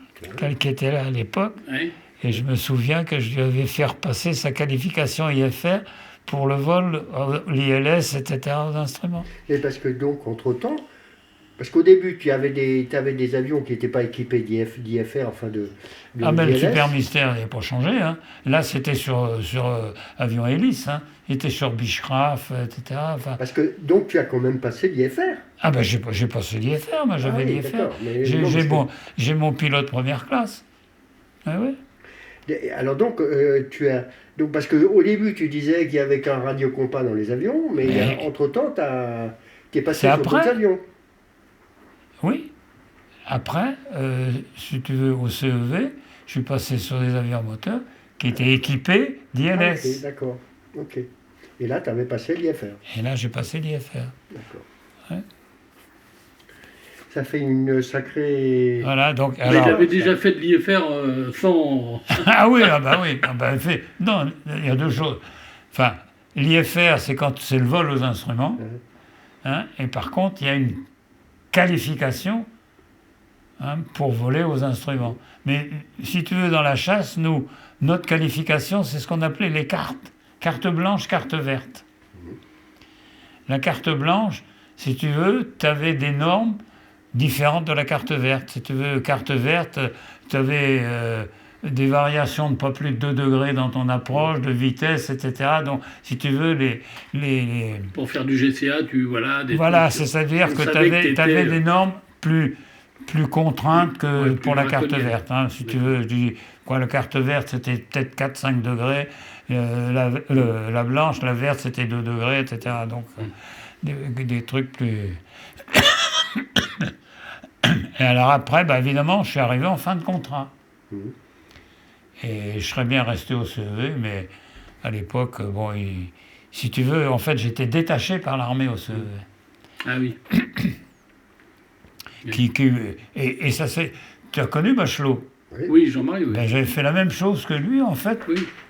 qui était là à l'époque. Ouais. Et je me souviens que je lui avais fait repasser sa qualification IFR pour le vol, l'ILS, etc. aux instruments. Et parce que donc, entre-temps, parce qu'au début, tu avais des avions qui n'étaient pas équipés d'IFR, enfin de mais le ILS. Super Mystère n'avait pas changé. Hein. Là, c'était sur avion hélice. Hein. Il était sur Beechcraft, etc. Enfin... Parce que, donc, tu as quand même passé l'IFR. Ah j'ai passé l'IFR, moi j'avais l'IFR. J'ai mon pilote première classe. Ah oui. Alors donc, donc parce qu'au début, tu disais qu'il n'y avait qu'un radiocompas dans les avions, mais entre-temps, tu es passé sur d'autres avions. Oui. Après, si tu veux, au CEV, je suis passé sur des avions moteurs qui étaient équipés d'ILS. Ah, ok, d'accord. Ok. Et là, tu avais passé l'IFR. Et là, j'ai passé l'IFR. D'accord. Ouais. Ça fait une sacrée... Voilà, donc... Mais il avait déjà fait de l'IFR sans... Ah oui, oui. Non, il y a deux choses. Enfin, l'IFR, c'est quand c'est le vol aux instruments. Hein, et par contre, il y a une qualification pour voler aux instruments. Mais si tu veux, dans la chasse, notre qualification, c'est ce qu'on appelait les cartes. Carte blanche, carte verte. La carte blanche, si tu veux, tu avais des normes différentes de la carte verte. Si tu veux, carte verte, tu avais des variations de pas plus de 2 degrés dans ton approche, de vitesse, etc. Donc, si tu veux, Pour faire du GCA, c'est-à-dire que tu avais des normes plus contraintes que pour la carte verte. Hein. Si tu veux, je dis, la carte verte, c'était peut-être 4-5 degrés. La blanche, la verte, c'était 2 degrés, etc. Donc, des trucs plus... Et alors après, évidemment, je suis arrivé en fin de contrat. Et je serais bien resté au CEV, mais à l'époque, si tu veux, en fait, j'étais détaché par l'armée au CEV. Ah oui. Et ça c'est... Tu as connu Bachelot? Oui, Jean-Marie, oui. J'avais fait la même chose que lui, en fait,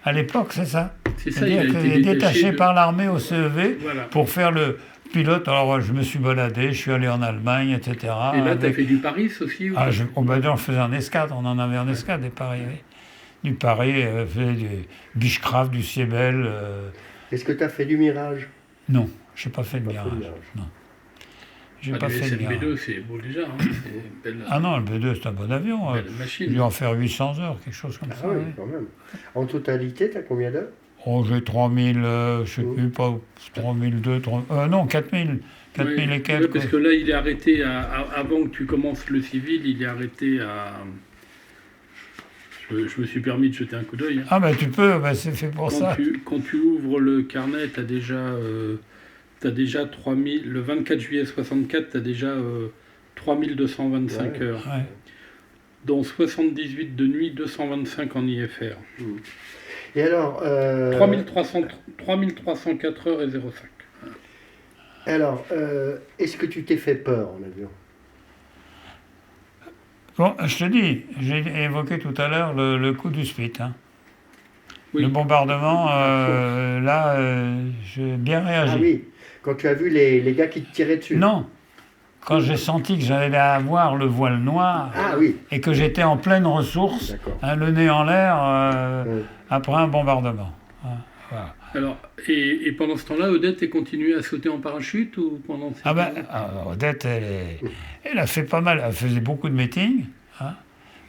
à l'époque, c'est ça. C'est ça, il a été détaché par l'armée au CEV pour faire le pilote. Alors, je me suis baladé, je suis allé en Allemagne, etc. Et là, tu as fait du Paris aussi on faisait en escade, on en avait en escade, des Paris, oui. Du Paris, faisait du Beechcraft, du Siebel. Est-ce que tu as fait du Mirage? Non, je n'ai pas fait de Mirage. Non. J'ai pas fait le B2, c'est beau déjà. Ah non, le B2, c'est un bon avion. Machine. Je vais en faire 800 heures, quelque chose comme ça. Ah oui, quand même. En totalité, tu as combien d'heures? J'ai 3000, je ne sais plus, pas 3002, non, 4000 et quelques. Parce que là, il est arrêté, avant que tu commences le civil, il est arrêté à... Je me suis permis de jeter un coup d'œil. Ah tu peux, c'est fait pour ça. Quand tu ouvres le carnet, tu as déjà 3000, le 24 juillet 64, tu as déjà 3225 heures. Ouais. Dont 78 de nuit, 225 en IFR. Et alors 3304 heures et 05. Alors, est-ce que tu t'es fait peur en avion? Bon, je te dis, j'ai évoqué tout à l'heure le coup du Spit. Hein. Oui. Le bombardement, là, j'ai bien réagi. Ah oui, quand tu as vu les gars qui te tiraient dessus? Non, quand j'ai senti que j'allais avoir le voile noir et que j'étais en pleine ressource, le nez en l'air, après un bombardement. Voilà. Alors, et pendant ce temps-là, Odette a continué à sauter en parachute ou pendant Odette, elle a fait pas mal, elle faisait beaucoup de meetings. Hein.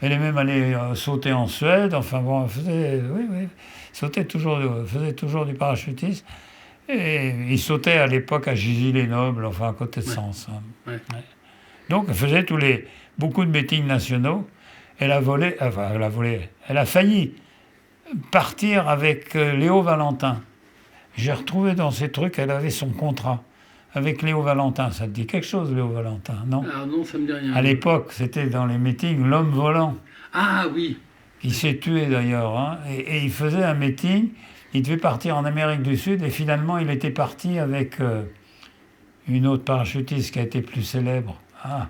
Elle est même allée sauter en Suède. Enfin bon, elle faisait toujours du parachutisme. Et il sautait à l'époque à Gisy-les-Nobles, enfin à côté de Sens. Hein. Ouais. Ouais. Donc elle faisait beaucoup de meetings nationaux. Elle a failli partir avec Léo Valentin. J'ai retrouvé dans ces trucs, elle avait son contrat avec Léo Valentin. Ça te dit quelque chose, Léo Valentin, non? Ah non, ça me dit rien. À l'époque, c'était dans les meetings l'homme volant, Ah oui. qui s'est tué d'ailleurs. Hein, et il faisait un meeting, il devait partir en Amérique du Sud, et finalement, il était parti avec une autre parachutiste qui a été plus célèbre. Ah.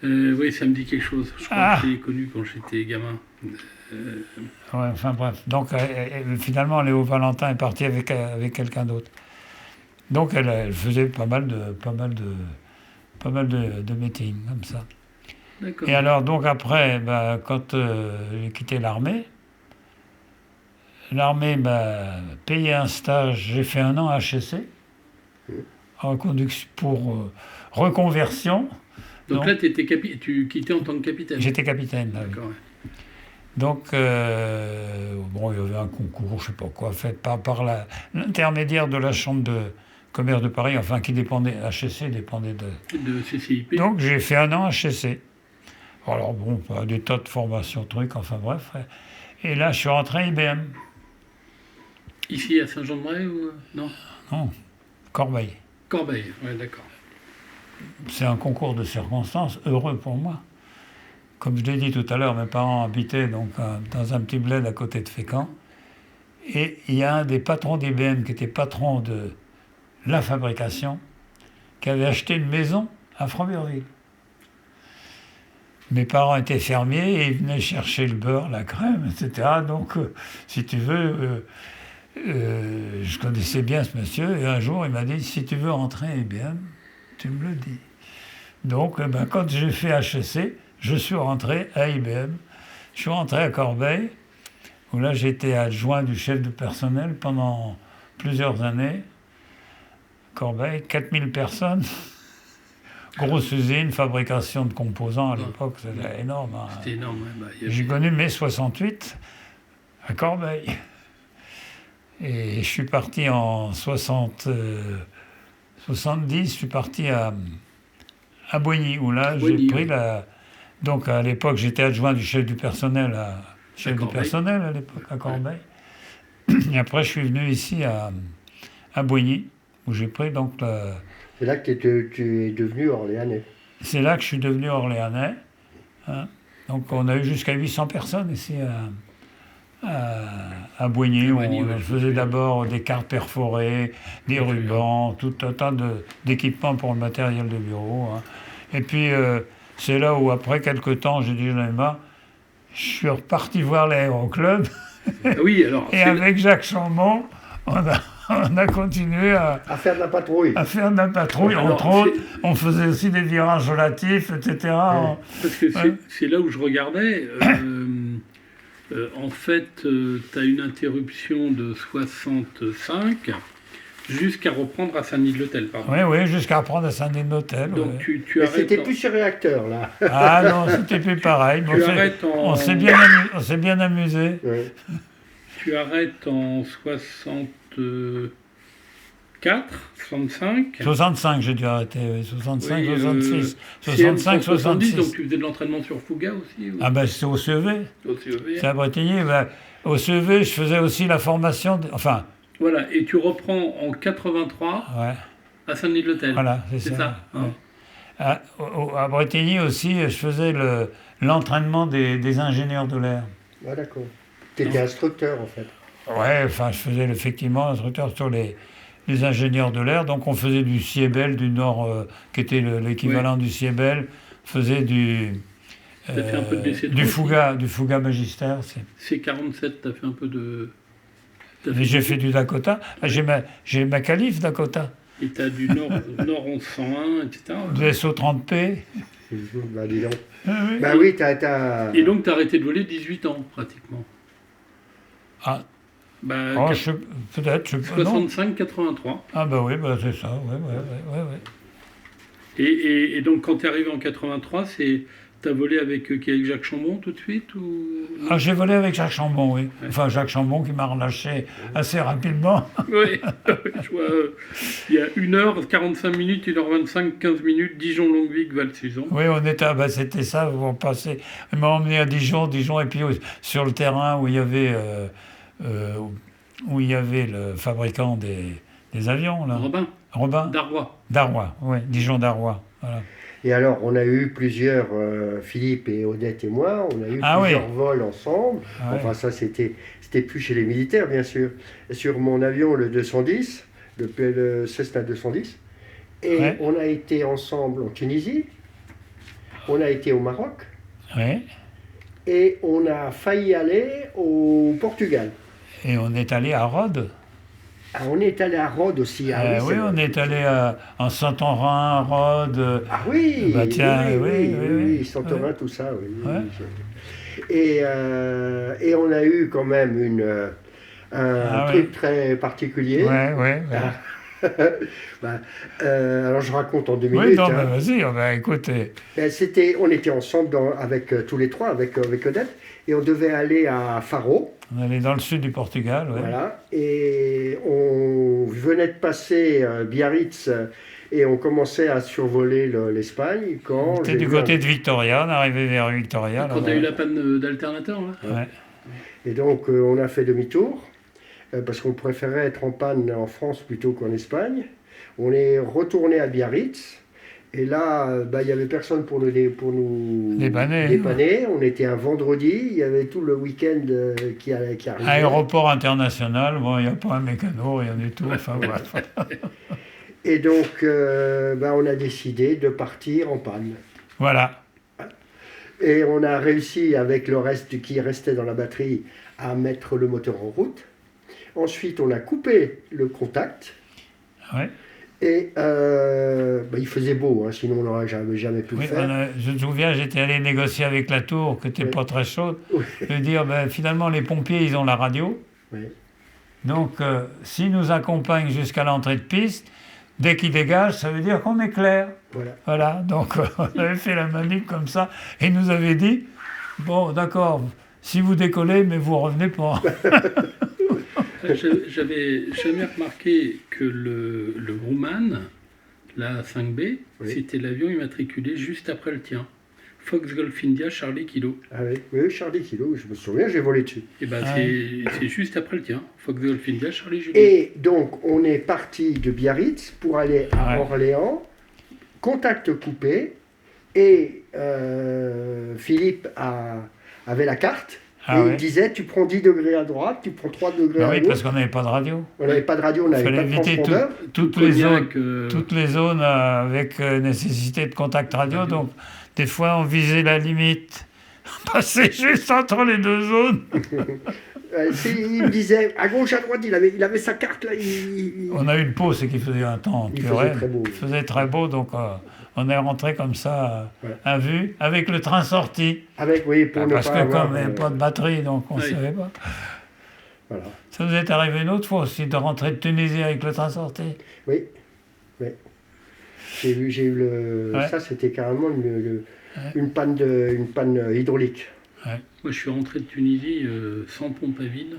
Oui, ça me dit quelque chose. Je crois que je l'ai connu quand j'étais gamin. Ouais, enfin bref. Donc finalement, Léo Valentin est parti avec quelqu'un d'autre. Donc elle faisait pas mal de meetings comme ça. D'accord. Et alors donc après, quand j'ai quitté l'armée m'a payé un stage. J'ai fait 1 an à HEC en conduction pour reconversion. Donc là, tu quittais en tant que capitaine. J'étais capitaine. Là, d'accord. Oui. Donc, il y avait un concours, je ne sais pas quoi, fait par l'intermédiaire de la Chambre de commerce de Paris, enfin, qui dépendait, HEC dépendait de CCIP. Donc, j'ai fait 1 an HEC. Alors, bon, des tas de formations, trucs, enfin, bref. Et là, je suis rentré à IBM. Ici, à Saint-Jean-de-Bray ou... Non. Non, Corbeil. Corbeil, ouais, d'accord. C'est un concours de circonstances, heureux pour moi. Comme je l'ai dit tout à l'heure, mes parents habitaient donc dans un petit bled à côté de Fécamp. Et il y a un des patrons d'IBM qui était patron de la fabrication, qui avait acheté une maison à Framburville. Mes parents étaient fermiers et ils venaient chercher le beurre, la crème, etc. Donc, si tu veux, je connaissais bien ce monsieur. Et un jour, il m'a dit, si tu veux rentrer à IBM, tu me le dis. Donc, quand j'ai fait HEC, je suis rentré à IBM. Je suis rentré à Corbeil, où là j'étais adjoint du chef de personnel pendant plusieurs années. Corbeil, 4000 personnes. Grosse usine, fabrication de composants à l'époque, c'était énorme. Hein. C'était énorme, ouais. J'ai connu mai 68 à Corbeil. Et je suis parti en 70, je suis parti à Boigny, où là j'ai pris la... Donc à l'époque, j'étais adjoint du chef du personnel à l'époque à Corbeil. Et après, je suis venu ici à Boigny, où j'ai pris donc C'est là que tu es devenu orléanais. C'est là que je suis devenu orléanais. Hein. Donc on a eu jusqu'à 800 personnes ici à Boigny. On faisait d'abord des cartes perforées, des rubans, tout un tas d'équipements pour le matériel de bureau. Hein. Et puis... c'est là où, après quelques temps, j'ai dit, j'en ai marre. Je suis reparti voir l'aéroclub. Oui, alors. Et avec Jacques Chambon, on a continué à faire de la patrouille. À faire de la patrouille. Alors, entre autres, on faisait aussi des virages relatifs, etc. Ouais. Parce que c'est là où je regardais. En fait, tu as une interruption de 65. Jusqu'à reprendre à Saint-Denis-de-l'Hôtel, pardon. Oui, jusqu'à reprendre à Saint-Denis-de-l'Hôtel. Donc tu arrêtes. C'était plus sur réacteur, là. Ah non, c'était plus pareil. Bon, on s'est bien amusé. Ouais. Tu arrêtes en 64, 65. 65, j'ai dû arrêter, oui. 65, oui, 66. 65, 66. Donc tu faisais de l'entraînement sur Fouga aussi ou... Ah ben c'est au CEV. Au CEV. C'est à Bretigny. Au CEV, je faisais aussi la formation... Enfin... Voilà, et tu reprends en 83 à Saint-Denis-de-l'Hôtel. Voilà, c'est ça. Hein. Ouais. À Bretigny aussi, je faisais l'entraînement des ingénieurs de l'air. Ah d'accord. Tu étais instructeur en fait. Ouais, enfin je faisais effectivement instructeur sur les ingénieurs de l'air. Donc on faisait du Ciebel du Nord, qui était l'équivalent du Ciebel. On faisait du Fouga Magistère. C47, tu as fait un peu de... J'ai fait du Dakota. J'ai ma qualif Dakota. Et tu as du Nord 1101, etc. Du SO30P. Bah dis donc. Oui, t'as... Et donc tu as arrêté de voler 18 ans, pratiquement. Ah. Peut-être. 65-83. Ah oui, c'est ça, ouais. Et donc quand tu es arrivé en 83, tu T'as volé avec Jacques Chambon tout de suite ou... Ah, j'ai volé avec Jacques Chambon, oui. Enfin, Jacques Chambon qui m'a relâché assez rapidement. Oui, je vois. Il y a 1h45 minutes, 1h25, 15 minutes, Dijon-Longuevic, Val-Suzon. Oui, on était, c'était ça, on passait. Il m'a emmené à Dijon, et puis sur le terrain où il y avait le fabricant des avions, là. Robin Darrois, oui, Dijon-Darrois, voilà. Et alors, on a eu plusieurs, Philippe et Odette et moi, on a eu plusieurs vols ensemble. Enfin, ça, c'était plus chez les militaires, bien sûr. Sur mon avion, le 210, le Cessna 210. Et on a été ensemble en Tunisie. On a été au Maroc. Et on a failli aller au Portugal. Et on est allé à Rhodes. Ah, on est allé à Rhodes aussi. Oui, on est allé en Saint-Orin, Rhodes. Ah oui, bah, tiens, oui, Saint-Orin, tout ça. Oui. Et on a eu quand même un truc très particulier. Alors je raconte en 2 minutes. Oui, non, mais vas-y, écoutez. On était ensemble avec tous les trois, avec Odette, et on devait aller à Faro. On allait dans le sud du Portugal, Voilà, et on venait de passer Biarritz et on commençait à survoler l'Espagne quand... C'était du côté de Victoria, on arrivait vers Victoria. Quand tu as eu la panne d'alternateur, là. Et donc on a fait demi-tour, parce qu'on préférait être en panne en France plutôt qu'en Espagne. On est retourné à Biarritz. Et là, il n'y avait personne pour nous dépanner. On était un vendredi, il y avait tout le week-end qui arrivait. Aéroport international, bon, il n'y a pas un mécano, rien du tout. Enfin, bref. Et donc, on a décidé de partir en panne. Voilà. Et on a réussi, avec le reste qui restait dans la batterie, à mettre le moteur en route. Ensuite, on a coupé le contact. Et il faisait beau, sinon on n'aurait jamais pu le faire. Je me souviens, j'étais allé négocier avec la tour, qui n'était pas très chaude, de dire, finalement, les pompiers, ils ont la radio. Donc, s'ils nous accompagnent jusqu'à l'entrée de piste, dès qu'ils dégagent, ça veut dire qu'on est clair. Voilà. Donc, on avait fait la manip comme ça, et ils nous avaient dit, bon, d'accord, si vous décollez, mais vous revenez pas. J'avais jamais remarqué que le Grumman, la 5B, c'était l'avion immatriculé juste après le tien. Fox Golf India, Charlie Kilo. Ah oui, Charlie Kilo, je me souviens, j'ai volé dessus. Et c'est juste après le tien. Fox Golf India, Charlie Julie. Et donc, on est parti de Biarritz pour aller à Orléans, contact coupé, et Philippe avait la carte. Il disait, tu prends 10 degrés à droite, tu prends 3 degrés à gauche. Oui, parce qu'on n'avait pas de radio. On n'avait pas de radio, on n'avait pas de transpondeur. Toutes les zones avec nécessité de contact radio. Donc, des fois, on visait la limite. On passait juste entre les deux zones. Il me disait, à gauche, à droite, il avait sa carte là. On a eu une pause, c'est qu'il faisait un temps purel. Il faisait très beau, donc... on est rentré comme ça, à vue, avec le train sorti. Parce que comme il n'y avait pas de batterie, donc on ne savait pas. Voilà. Ça vous est arrivé une autre fois aussi, de rentrer de Tunisie avec le train sorti? Oui. J'ai eu ça, c'était carrément une panne hydraulique. Moi, je suis rentré de Tunisie sans pompe à vide.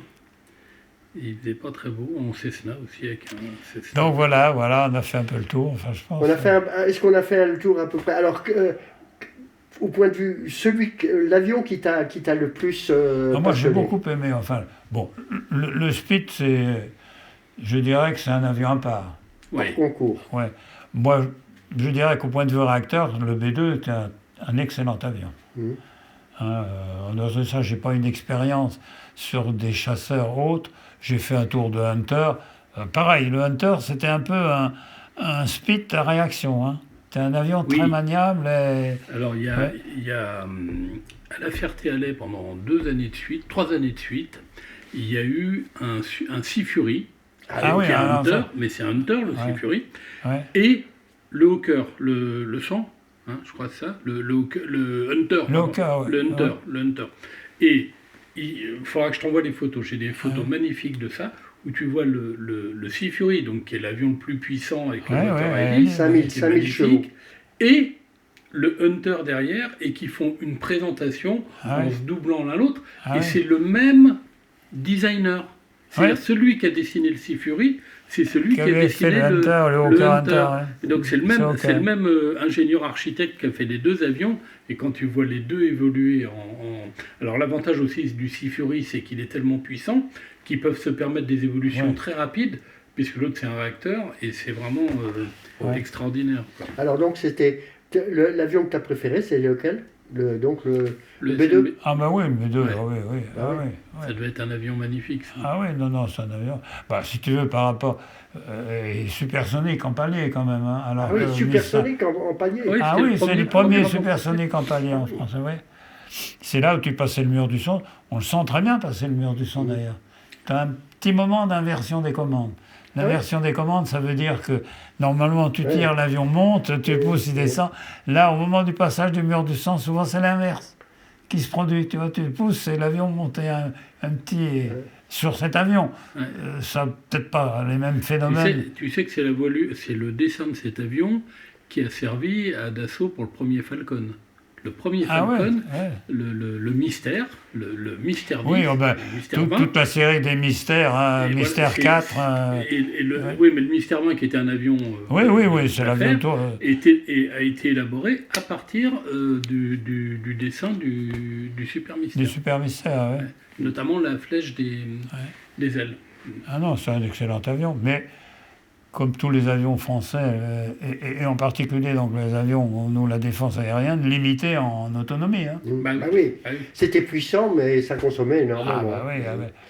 Il faisait pas très beau, en Cessna aussi, avec un Cessna. Donc voilà, on a fait un peu le tour, enfin je pense. Est-ce qu'on a fait le tour à peu près? Alors, au point de vue, l'avion qui t'a le plus moi j'ai beaucoup aimé, enfin, bon, le Spitz, je dirais que c'est un avion à part. Concours. Moi, je dirais qu'au point de vue réacteur, le B2 était un excellent avion. Dans ça, j'ai pas une expérience sur des chasseurs autres. J'ai fait un tour de Hunter. Pareil, le Hunter, c'était un peu un Spitz à réaction. C'était un avion très maniable. Alors, il y a à la Ferté-Alais, pendant 3 années de suite, il y a eu un Sea Fury. Hunter, mais c'est un Hunter, le Sea Fury. Et le Hawker, le 100, je crois que c'est ça, le Hunter. Le Hunter. Et il faudra que je t'envoie les photos. J'ai des photos magnifiques de ça, où tu vois le Sea Fury, donc, qui est l'avion le plus puissant avec le moteur à hélice, 5000 chevaux. Et le Hunter derrière et qui font une présentation en se doublant l'un l'autre. Et c'est le même designer. C'est celui qui a dessiné le Sea Fury, c'est celui qui a dessiné le Hunter. Et donc c'est le même ingénieur architecte qui a fait les deux avions. Et quand tu vois les deux évoluer Alors l'avantage aussi du Sea Fury, c'est qu'il est tellement puissant qu'ils peuvent se permettre des évolutions très rapides, puisque l'autre c'est un réacteur, et c'est vraiment extraordinaire. Alors donc c'était l'avion que tu as préféré, c'est lequel le B2 Ah bah oui, le B2, oui. Ça devait être un avion magnifique, ça. Ah oui, non, c'est un avion. Bah, si tu veux, par rapport... supersonique en palier, quand même. Hein. Alors, supersonique en palier. Oui, c'est le premier supersonique en palier en France, oui. C'est là où tu passais le mur du son. On le sent très bien passer le mur du son, d'ailleurs. Tu as un petit moment d'inversion des commandes. L'inversion des commandes, ça veut dire que normalement tu tires, l'avion monte, tu pousses, il descend. Là, au moment du passage du mur du son, souvent c'est l'inverse qui se produit. Tu vois, tu pousses et l'avion monte un petit sur cet avion. Ça n'a peut-être pas les mêmes phénomènes. Tu sais que c'est le dessin de cet avion qui a servi à Dassault pour le premier Falcon. Le premier Falcon, le mystère, le mystère 10, toute la série des mystères, mystère 4... Oui, mais le mystère 20 qui était un avion... c'est l'avion... a été élaboré à partir du dessin du super mystère. Du super mystère, Notamment la flèche des ailes. Ah non, c'est un excellent avion, mais... Comme tous les avions français, et en particulier donc les avions, nous, la défense aérienne, limités en autonomie. Hein. Oui, c'était puissant, mais ça consommait énormément.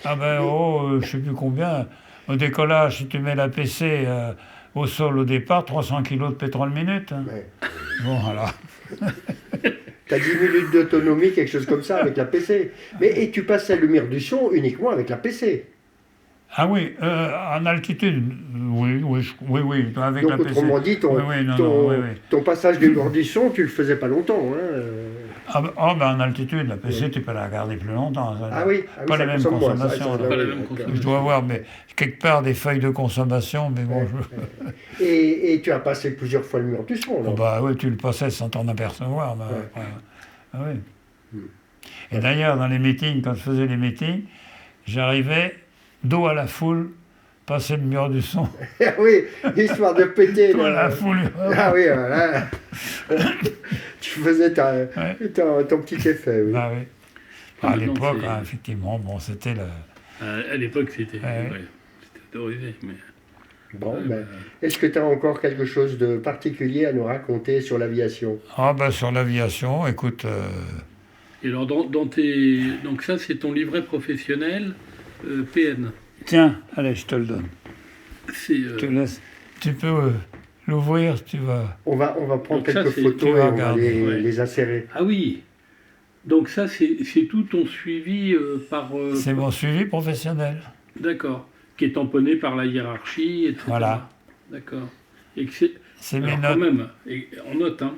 Je ne sais plus combien. Au décollage, si tu mets la PC au sol au départ, 300 kg de pétrole minute. Hein. Bon, voilà. Tu as 10 minutes d'autonomie, quelque chose comme ça, avec la PC. Et tu passais le mur du son uniquement avec la PC. Ah oui, en altitude, oui, avec donc, la PC. Autrement dit, ton passage du mur du son, tu le faisais pas longtemps. Hein. En altitude, la PC, tu peux la garder plus longtemps. Pas la même consommation. Je dois avoir quelque part des feuilles de consommation, mais bon... Et tu as passé plusieurs fois le mur du son, là. Tu le passais sans t'en apercevoir. Et d'ailleurs, dans les meetings, quand je faisais les meetings, j'arrivais... dos à la foule, passer le mur du son. Oui, histoire de péter. Dos à la foule. Ah oui, voilà. Tu faisais ton petit effet. Oui. À l'époque, effectivement, c'était le... À l'époque, c'était autorisé. Mais... Bon, est-ce que tu as encore quelque chose de particulier à nous raconter sur l'aviation ? Sur l'aviation, écoute... Et alors, donc ça, c'est ton livret professionnel PN. Tiens, allez, je te le donne. Je te laisse. Tu peux l'ouvrir si tu vas. On va prendre quelques photos et on va les insérer. Ah oui. Donc ça, c'est tout ton suivi par... c'est mon suivi professionnel. D'accord. Qui est tamponné par la hiérarchie, etc. Voilà. D'accord. Et c'est mes notes. Quand même, en note, hein.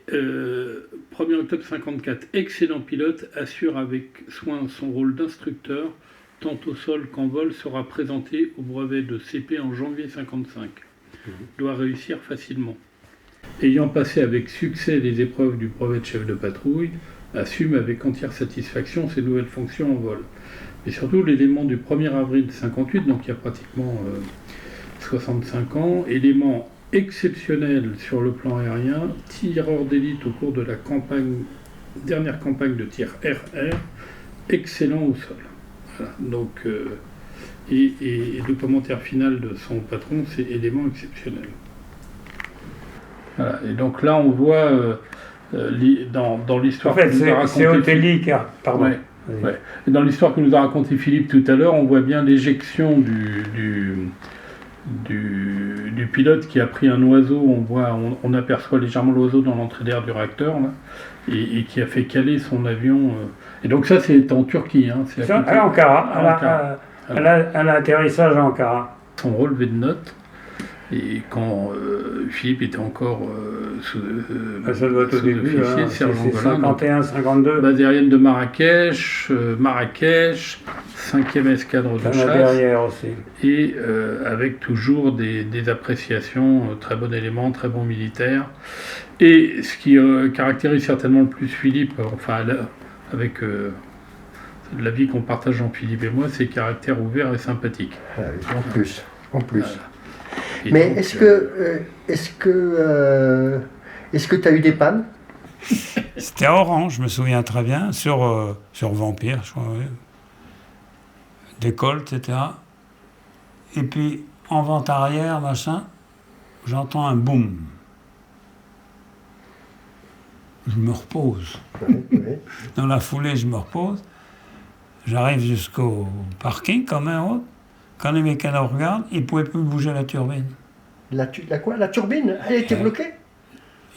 1er octobre 54, excellent pilote, assure avec soin son rôle d'instructeur, tant au sol qu'en vol, sera présenté au brevet de CP en janvier 55. Doit réussir facilement. Ayant passé avec succès les épreuves du brevet de chef de patrouille, assume avec entière satisfaction ses nouvelles fonctions en vol. Et surtout l'élément du 1er avril 58, donc il y a pratiquement 65 ans, élément exceptionnel sur le plan aérien, tireur d'élite au cours de la dernière campagne de tir RR, excellent au sol. Voilà. Donc, et le commentaire final de son patron, c'est élément exceptionnel. Voilà. Et donc là, on voit dans l'histoire que nous a racontée... c'est Otelli, pardon. Ouais. Et dans l'histoire que nous a raconté Philippe tout à l'heure, on voit bien l'éjection du pilote qui a pris un oiseau, on aperçoit légèrement l'oiseau dans l'entrée d'air du réacteur, là, et qui a fait caler son avion. Et donc ça, c'est en Turquie. Hein, c'est à Ankara, à l'atterrissage à Ankara. Son relevé de notes, et quand Philippe était encore ça doit être au début, sergent 51-52. Base aérienne de Marrakech, 5e escadre de chasse. derrière aussi. Et avec toujours des appréciations, très bon élément, très bon militaire. Et ce qui caractérise certainement le plus Philippe, enfin avec l'avis qu'on partage Jean-Philippe et moi, c'est le caractère ouvert et sympathique. Ah oui, en plus. Voilà. Mais donc, est-ce que tu as eu des pannes? C'était à Orange, je me souviens très bien, sur Vampire, je crois, oui. Décolle, etc. Et puis, en vente arrière, machin, j'entends un boum. Je me repose. Oui. Dans la foulée, je me repose. J'arrive jusqu'au parking, comme un autre. Quand les mécanos regardent, ils ne pouvaient plus bouger la turbine. La quoi? La turbine? Elle était bloquée?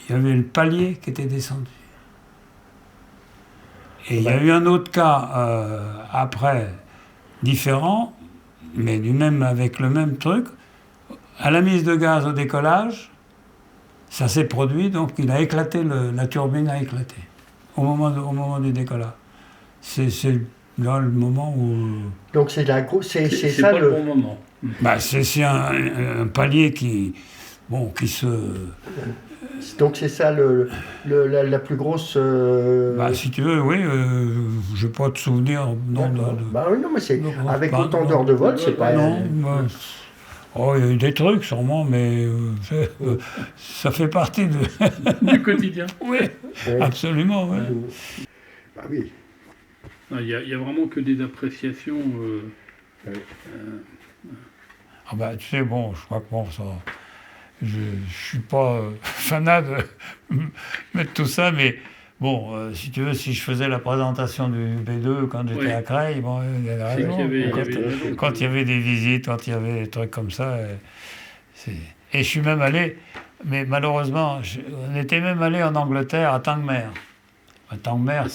Il y avait le palier qui était descendu. Et il y a eu un autre cas après, différent, mais avec le même truc. À la mise de gaz au décollage, ça s'est produit, donc il a éclaté, la turbine a éclaté au moment du décollage. C'est là le moment où... Donc c'est ça pas le bon moment. Bah, c'est un palier qui se... Donc c'est ça la plus grosse... Bah, si tu veux, oui, je n'ai pas de souvenir. Non, mais c'est avec autant d'heures de vol, c'est pas... Non, il y a eu des trucs sûrement, mais ça fait partie du quotidien. Oui, absolument. Ouais. Bah oui. Il y a vraiment que des appréciations. Ah bah, tu sais, bon, je crois que bon, ça... Je ne suis pas fanat de mettre tout ça, mais bon, si tu veux, si je faisais la présentation du B2 quand j'étais à Creil, bon, il y avait raison. Quand il y avait des visites, quand il y avait des trucs comme ça. Et je suis même allé, mais malheureusement, on était même allé en Angleterre, à Tangmere. À Tangmere,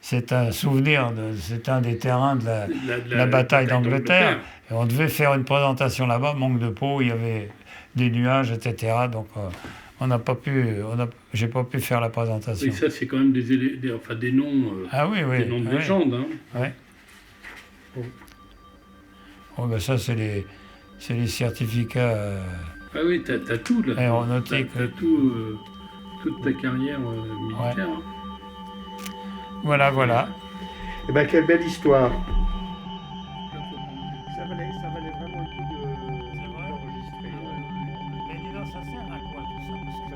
c'est un souvenir, c'est un des terrains de la bataille d'Angleterre. Et on devait faire une présentation là-bas, manque de peau, il y avait des nuages, etc. Donc, j'ai pas pu faire la présentation. Et ça, c'est quand même des noms, des noms de légende. Hein. Oui. Oh, ben ça, c'est les certificats. Ah oui, t'as tout là. Aéronautique. T'as tout, toute ta carrière militaire. Ouais. Hein. Voilà. Eh ben, quelle belle histoire. Ça sert à quoi tout ça? Parce que